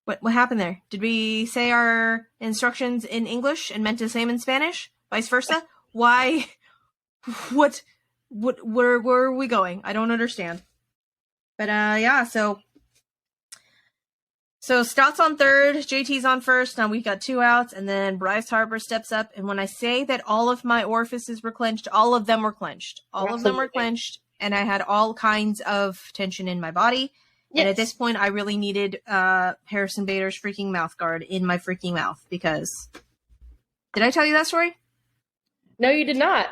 What happened there? Did we say our instructions in English and meant the same in Spanish? Vice versa? Why? Where are we going? I don't understand. But yeah, so Stott's on third, JT's on first. Now we've got 2 outs, and then Bryce Harper steps up. And when I say that all of my orifices were clenched, all of them were clenched. All of them were clenched, and I had all kinds of tension in my body. Yes. And at this point, I really needed Harrison Bader's freaking mouth guard in my freaking mouth because... Did I tell you that story? No, you did not.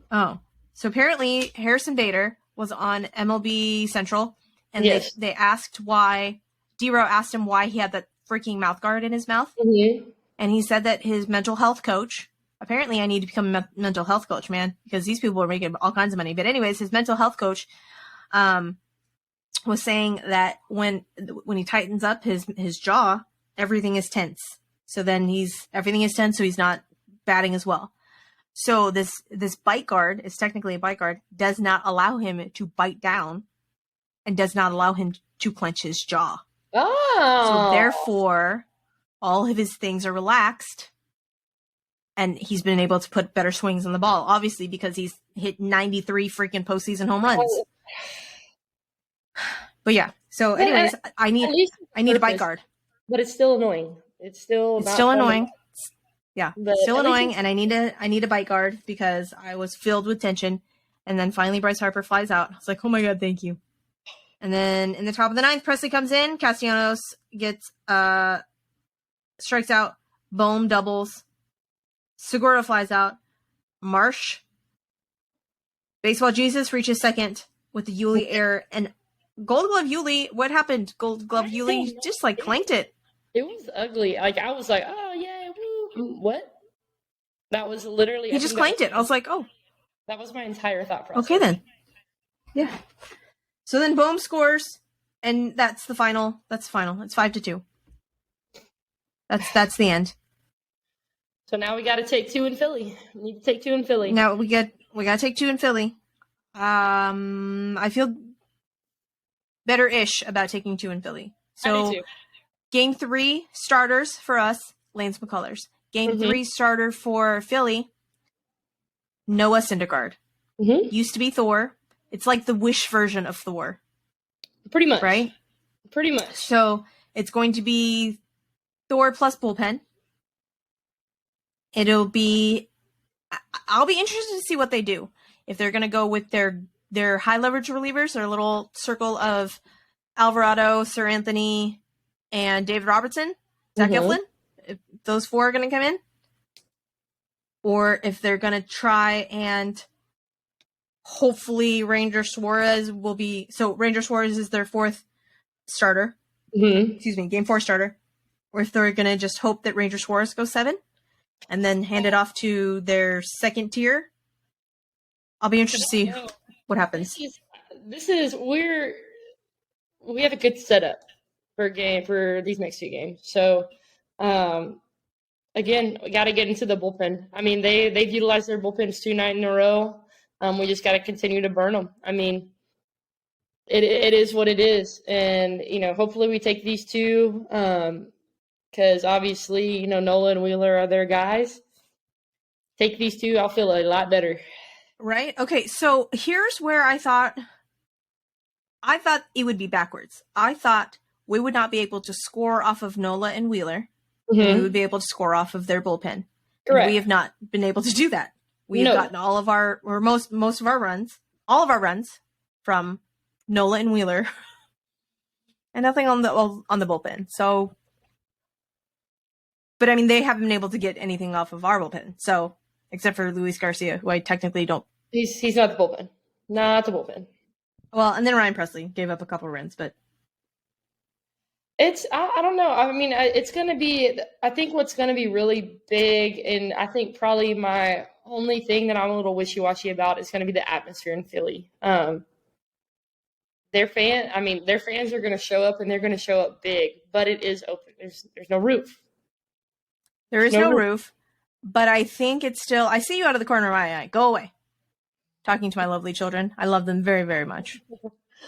Oh. So apparently, Harrison Bader was on MLB Central, and yes. they asked why... D-Row asked him why he had that freaking mouth guard in his mouth. Mm-hmm. And he said that his mental health coach... Apparently, I need to become a mental health coach, man, because these people are making all kinds of money. But anyways, his mental health coach... was saying that when he tightens up his jaw, everything is tense. So then everything is tense, so he's not batting as well. So this bite guard is technically a bite guard, does not allow him to bite down, and does not allow him to clench his jaw. Oh. So therefore, all of his things are relaxed, and he's been able to put better swings on the ball, obviously because he's hit 93 freaking postseason home runs. Oh. But yeah, so anyways, I need a bite guard. But it's still annoying. It's still annoying. Yeah, still annoying, and I need a bite guard because I was filled with tension. And then finally Bryce Harper flies out. I was like, oh my God, thank you. And then in the top of the ninth, Presley comes in. Castellanos gets strikes out. Bohm doubles. Segura flies out. Marsh. Baseball Jesus reaches second with the Yuli error. And Gold Glove Yuli, what happened? Gold Glove Yuli just like clanked it. It was ugly. Like I was like, oh yeah, woo. What? That was literally. He just clanked it. I was like, oh. That was my entire thought process. Okay then. Yeah. So then Bohm scores, and that's the final. That's final. It's 5-2. That's the end. So now we got to take 2 in Philly. We need to take 2 in Philly. Now we got to take 2 in Philly. I feel better-ish about taking 2 in Philly. So Game 3 starters for us, Lance McCullers. Game 3 starter for Philly, Noah Syndergaard. Mm-hmm. Used to be Thor. It's like the Wish version of Thor. Pretty much. Right? Pretty much. So it's going to be Thor plus bullpen. I'll be interested to see what they do. If they're going to go with their high leverage relievers, their little circle of Alvarado, Sir Anthony, and David Robertson, Zach Eflin, if those 4 are going to come in. Or if they're going to try and hopefully Ranger Suarez will be... So Ranger Suarez is their 4th starter. Mm-hmm. Excuse me, Game 4 starter. Or if they're going to just hope that Ranger Suarez goes 7 and then hand it off to their second tier. I'll be interested to see what happens. We have a good setup for these next 2 games. So again, we got to get into the bullpen. I mean, they've utilized their bullpens 2 nights in a row. We just got to continue to burn them. I mean, it is what it is, and hopefully we take these two, because obviously Nola and Wheeler are their guys. Take these two, I'll feel a lot better. Right? Okay, so here's where I thought it would be backwards. I thought we would not be able to score off of Nola and Wheeler. And we would be able to score off of their bullpen. Correct. And we have not been able to do that. We have gotten all of our, or most of our runs, all of our runs from Nola and Wheeler, and nothing on the bullpen. So, but I mean, they haven't been able to get anything off of our bullpen. So, except for Luis Garcia, who I technically don't. He's not the bullpen. Not the bullpen. Well, and then Ryan Presley gave up a couple runs, but. I don't know. I mean, it's going to be, I think what's going to be really big, and I think probably my only thing that I'm a little wishy-washy about is going to be the atmosphere in Philly. Their fans are going to show up, and they're going to show up big, but it is open. There's no roof. There is no roof, but I think it's still, I see you out of the corner of my eye. Go away. Talking to my lovely children. I love them very, very much.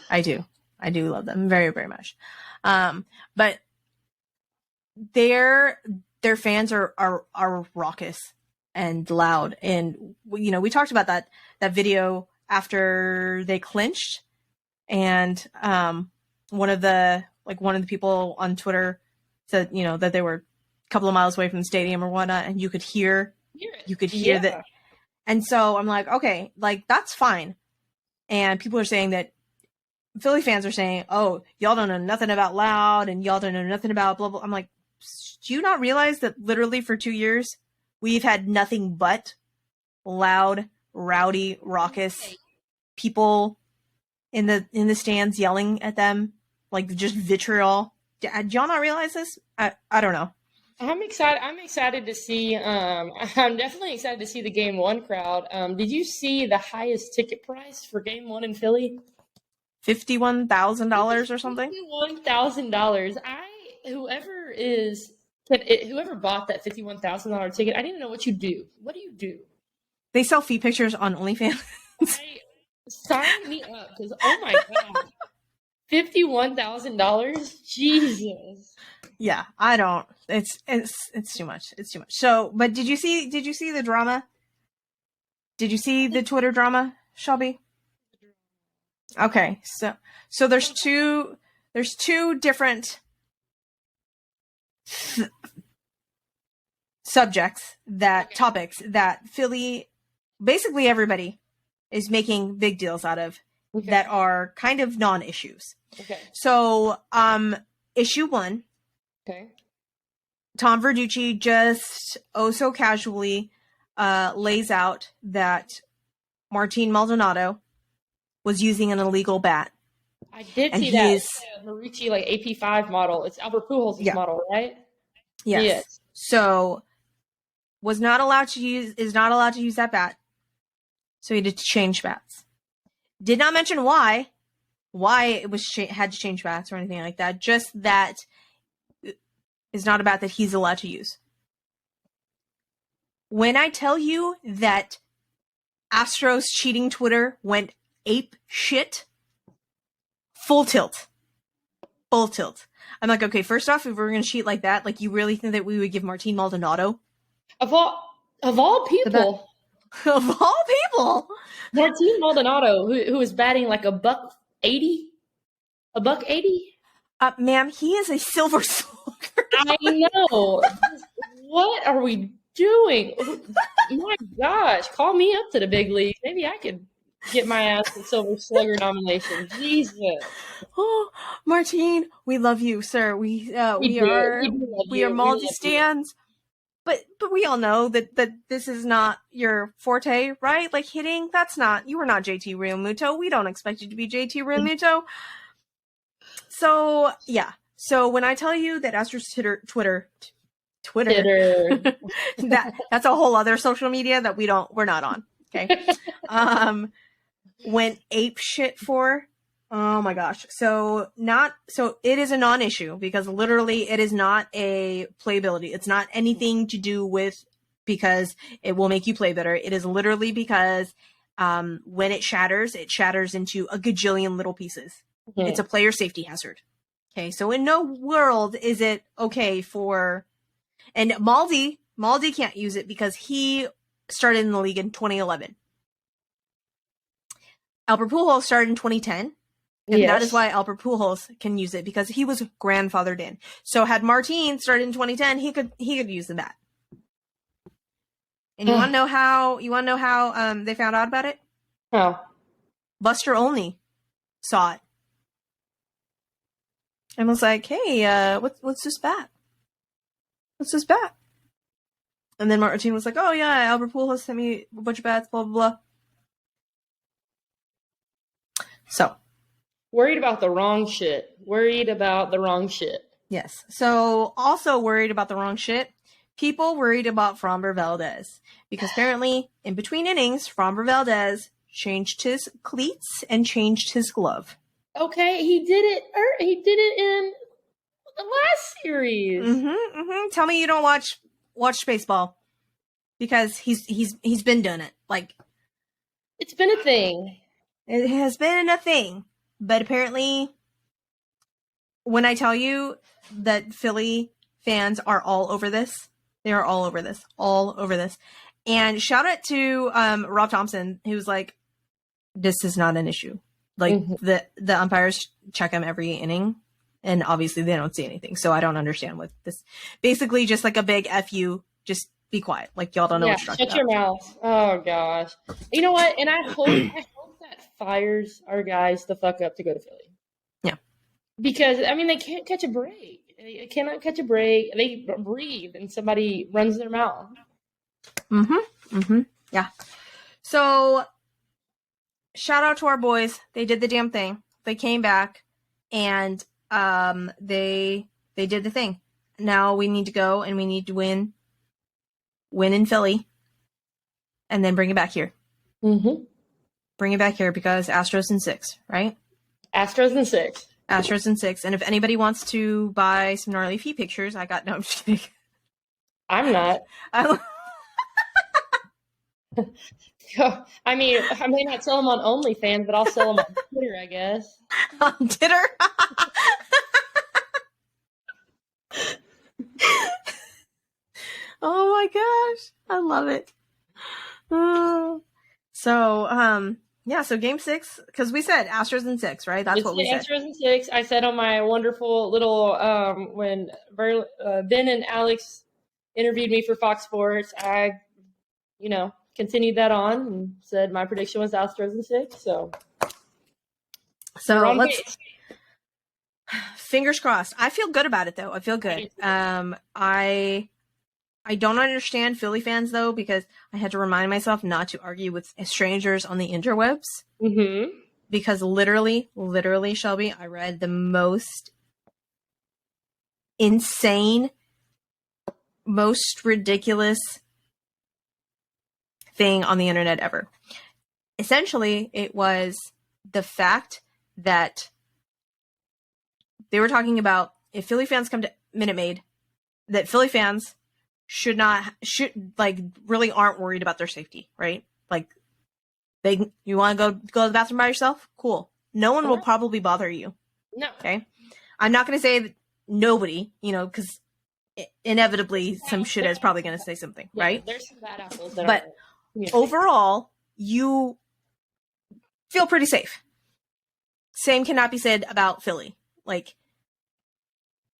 I do love them very, very much. But their fans are raucous and loud. And, we talked about that video after they clinched, and, one of the people on Twitter said, that they were a couple of miles away from the stadium or whatnot, and you could hear that. And so I'm like, okay, like that's fine. And people are saying that Philly fans are saying, oh, y'all don't know nothing about loud, and y'all don't know nothing about blah, blah. I'm like, do you not realize that literally for 2 years, we've had nothing but loud, rowdy, raucous people in the stands yelling at them, like just vitriol? Did y'all not realize this? I don't know. I'm excited to see. I'm definitely excited to see the Game 1 crowd. Did you see the highest ticket price for Game 1 in Philly? $51,000 or something. $51,000. Whoever bought that $51,000 ticket, I didn't know what you do. What do you do? They sell feet pictures on OnlyFans. Sign me up, because oh my god, $51,000. Jesus. Yeah, I don't. It's too much. It's too much. So, but did you see the drama? Did you see the Twitter drama, Shelby? Okay, so there's two different topics that Philly, basically everybody, is making big deals out of, that are kind of non-issues. Okay. So, issue 1. Okay. Tom Verducci just so casually lays out that Martin Maldonado was using an illegal bat. I did see that Marucci like AP5 model. It's Albert Pujols' model, right? Yes. So is not allowed to use that bat. So he had to change bats. Did not mention why it was had to change bats or anything like that. Just that is not a bat that he's allowed to use. When I tell you that Astros cheating Twitter went ape shit, full tilt. I'm like, okay, first off, if we're going to cheat like that, like, you really think that we would give Martin Maldonado? Of all people. Of all people. Martin Maldonado, who is batting like $180? $180? Ma'am, he is a silver slugger. I know. What are we doing? My gosh, call me up to the big league. Maybe I could get my ass the silver slugger nomination. Jesus. Oh, Martin, we love you, sir. We are multi stands. But we all know that this is not your forte, right? Like, hitting, you are not JT Realmuto. We don't expect you to be JT Realmuto. So, yeah. So when I tell you that Astros Twitter that's a whole other social media that we're not on. Okay. Went ape shit for Oh my gosh. So it is a non-issue because literally it is not a playability. It's not anything to do with because it will make you play better. It is literally because when it shatters into a gajillion little pieces. Mhm. It's a player safety hazard. Okay, so in no world is it okay for, and Maldi can't use it because he started in the league in 2011. Albert Pujols started in 2010. And that is why Albert Pujols can use it because he was grandfathered in. So had Martin started in 2010, he could use the bat. And you want to know how they found out about it? How? Buster Olney saw it and was like, "Hey, what's this bat? What's this bat?" And then Martin was like, "Oh yeah, Albert Pujols sent me a bunch of bats, blah blah blah." So worried about the wrong shit. Yes. So also worried about the wrong shit. People worried about Framber Valdez because apparently in between innings, Framber Valdez changed his cleats and changed his glove. Okay, he did it. He did it in the last series. Tell me you don't watch baseball because he's been doing it. Like, it's been a thing. It has been a thing, but apparently, when I tell you that Philly fans are all over this, they are all over this. And shout out to Rob Thompson, who's like, this is not an issue. Like the umpires check him every inning, and obviously they don't see anything. So I don't understand what this. Basically, just like a big F you, just be quiet. Like y'all don't know what you're talking about. Shut your mouth. Oh gosh. You know what? And I hope that fires our guys the fuck up to go to Philly. Yeah. Because I mean they can't catch a break. They cannot catch a break. They breathe and somebody runs their mouth. Yeah. So shout out to our boys. They did the damn thing. They came back and they did the thing. Now we need to go and we need to win in Philly and then bring it back here. Bring it back here because Astros in 6, right? Astros in 6. Astros in 6. And if anybody wants to buy some gnarly feet pictures, no, I'm just kidding. I'm not. I mean, I may not sell them on OnlyFans, but I'll sell them on Twitter, I guess. On Twitter? Oh my gosh. I love it. So game 6, because we said Astros in 6, right? That's what we said. Astros in 6. I said on my wonderful little, when Ben and Alex interviewed me for Fox Sports, I, continued that on and said my prediction was Astros in 6. So let's fingers crossed. I feel good about it though. I feel good. I don't understand Philly fans though because I had to remind myself not to argue with strangers on the interwebs. Because literally, Shelby, I read the most insane, most ridiculous thing on the internet ever. Essentially, it was the fact that they were talking about if Philly fans come to Minute Maid, that Philly fans should really aren't worried about their safety, right? Like you want to go to the bathroom by yourself? Cool. No one will probably bother you. No. Okay. I'm not going to say that nobody, because inevitably some shit is probably going to say something, right? There's some bad apples. But overall, you feel pretty safe. Same cannot be said about Philly.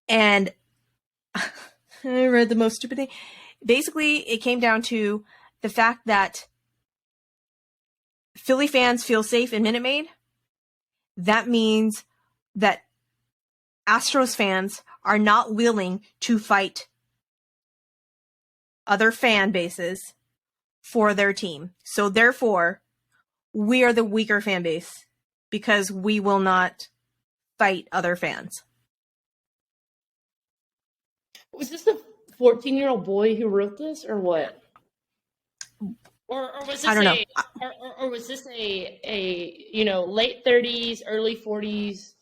And I read the most stupid thing. Basically, it came down to the fact that Philly fans feel safe in Minute Maid. That means that Astros fans are not willing to fight other fan bases for their team. So therefore, we are the weaker fan base because we will not fight other fans. Was this the 14-year-old boy who wrote this or what? Or was I this don't know. or was this a late 30s, early 40s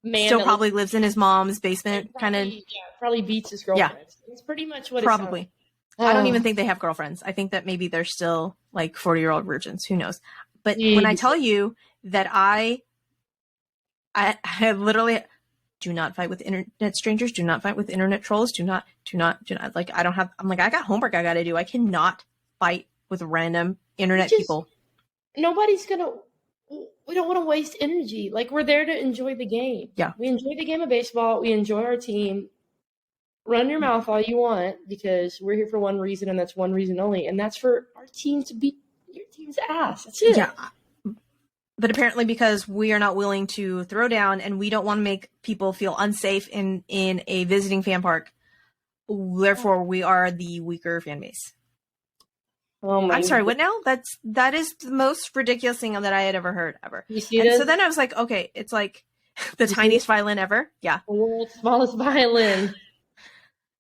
man Still that lives probably lives in his mom's basement, and kind of. probably beats his Yeah, girlfriend. It's pretty much what it sounds probably. like. I don't even Oh, think they have girlfriends. I think that maybe they're still like 40-year-old virgins. Who knows? But when I tell Jesus. you that I literally do not fight with internet strangers, do not fight with internet trolls, do not, like, I don't have, I'm like, I got homework I got to do. I cannot fight with random internet people. Nobody's gonna. We don't want to waste energy. Like, we're there to enjoy the game. Yeah. We enjoy the game of baseball. We enjoy our team. Run your mouth all you want because we're here for one reason, and that's one reason only, and that's for our team to beat your team's ass. That's it. Yeah. But apparently, because we are not willing to throw down and we don't want to make people feel unsafe in a visiting fan park, therefore we are the weaker fan base. Oh my! I'm sorry, what now? That is the most ridiculous thing that I had ever heard ever. You see and this? So then I was like, okay, it's like the tiniest violin ever. Yeah. The world's smallest violin.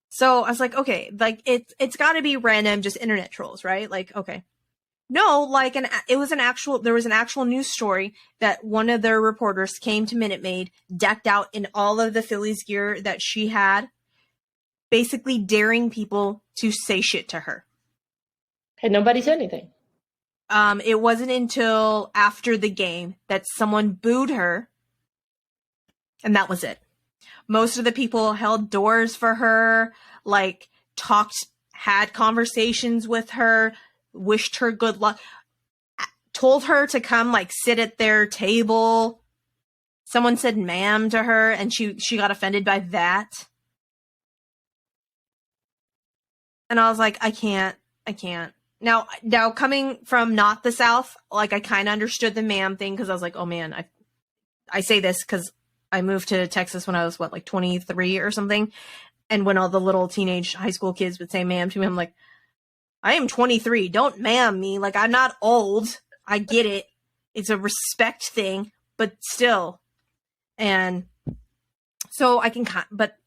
So I was like, okay, like it's got to be random, just internet trolls, right? Like, okay. No, like there was an actual news story that one of their reporters came to Minute Maid, decked out in all of the Phillies gear that she had, basically daring people to say shit to her. And nobody said anything. It wasn't until after the game that someone booed her, and that was it. Most of the people held doors for her, like had conversations with her, wished her good luck, told her to come like sit at their table. Someone said ma'am to her and she got offended by that. And I was like, I can't. Now coming from not the South, like I kind of understood the ma'am thing because I was like, oh man, I say this because I moved to Texas when I was like 23 or something. And when all the little teenage high school kids would say ma'am to me, I'm like, I am 23. Don't ma'am me. Like, I'm not old. I get it. It's a respect thing, but still. And so I can, but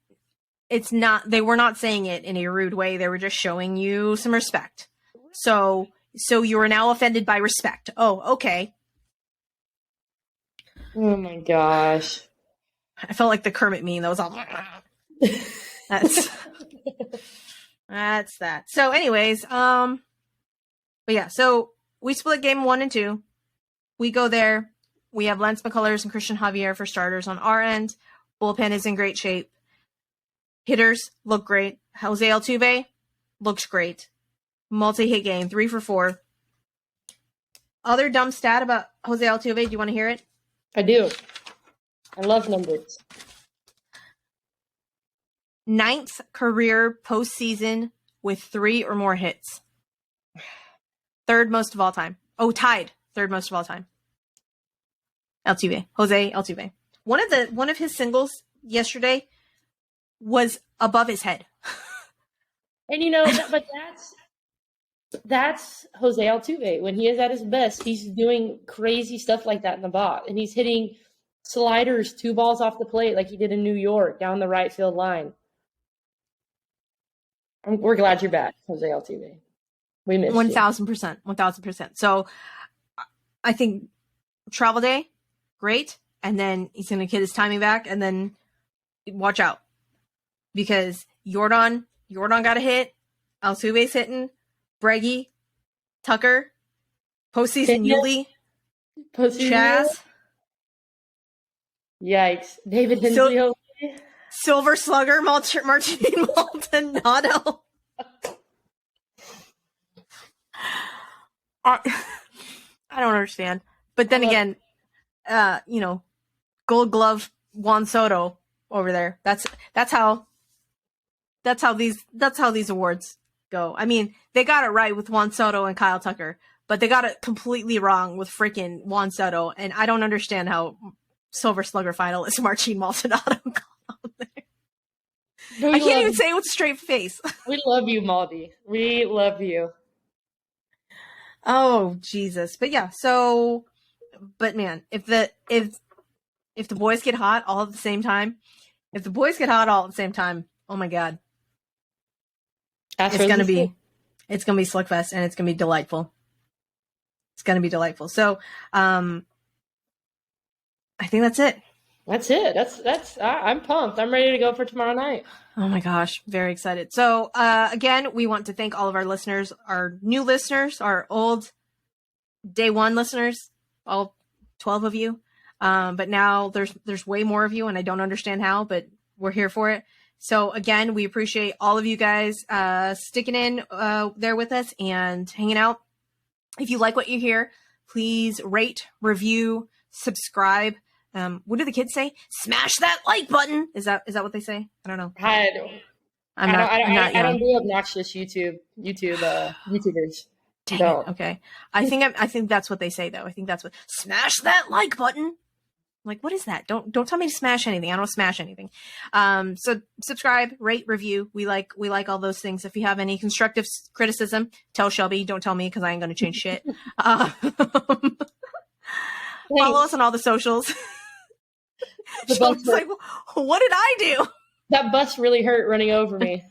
it's not, they were not saying it in a rude way. They were just showing you some respect. So you are now offended by respect. Oh, okay. Oh my gosh. I felt like the Kermit meme. That was all. That's that. So anyways, but yeah, so we split game 1 and 2. We go there. We have Lance McCullers and Christian Javier for starters on our end. Bullpen is in great shape. Hitters look great. Jose Altuve looks great. Multi-hit game, 3 for 4. Other dumb stat about Jose Altuve, do you want to hear it? I do. I love numbers. 9th career postseason with 3 or more hits. 3rd most of all time. Oh, tied. 3rd most of all time. Altuve. Jose Altuve. One of his singles yesterday was above his head. And but that's Jose Altuve. When he is at his best, he's doing crazy stuff like that in the box. And he's hitting sliders 2 balls off the plate like he did in New York down the right field line. We're glad you're back, Jose Altuve. We missed 1,000%. 1,000%. So I think travel day, great. And then he's going to get his timing back. And then watch out. Because Jordan got a hit. Altuve's hitting. Breggy, Tucker, postseason Yuli, Chaz. Yikes. David Hensley. Silver Slugger, Martin Maldonado. I don't understand. But then again, Gold Glove Juan Soto over there. That's how these awards go. I mean, they got it right with Juan Soto and Kyle Tucker, but they got it completely wrong with freaking Juan Soto. And I don't understand how Silver Slugger finalist Martin Maldonado got on there. I can't even say it with a straight face. We love you, Maldi. We love you. Oh, Jesus. But yeah, so, but man, if the boys get hot all at the same time, oh my God. It's It's going to be Slugfest, and it's going to be delightful. It's going to be delightful. So, I think that's it. That's it. I'm pumped. I'm ready to go for tomorrow night. Oh my gosh. Very excited. So, again, we want to thank all of our listeners, our new listeners, our old day one listeners, all 12 of you. But now there's way more of you, and I don't understand how, but we're here for it. So again, we appreciate all of you guys sticking in there with us and hanging out. If you like what you hear, please rate, review, subscribe. What do the kids say? Smash that like button. Is that what they say? I don't know. I don't do obnoxious YouTubers. Dang it. Okay. I think that's what they say though. I think that's what, smash that like button. Like, what is that? Don't tell me to smash anything. I don't smash anything. So subscribe, rate, review. We like all those things. If you have any constructive criticism, tell Shelby. Don't tell me because I ain't going to change shit. Follow us on all the socials. Shelby's like, what did I do? That bus really hurt running over me.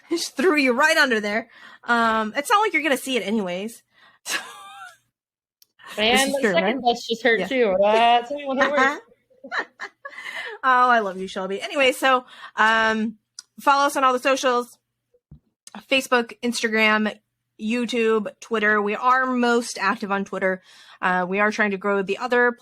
Just threw you right under there. It's not like you're going to see it anyways. And the second bus just hurt too. That's only one that works. Oh, I love you, Shelby. Anyway, so follow us on all the socials: Facebook, Instagram, YouTube, Twitter. We are most active on Twitter. We are trying to grow the other platforms.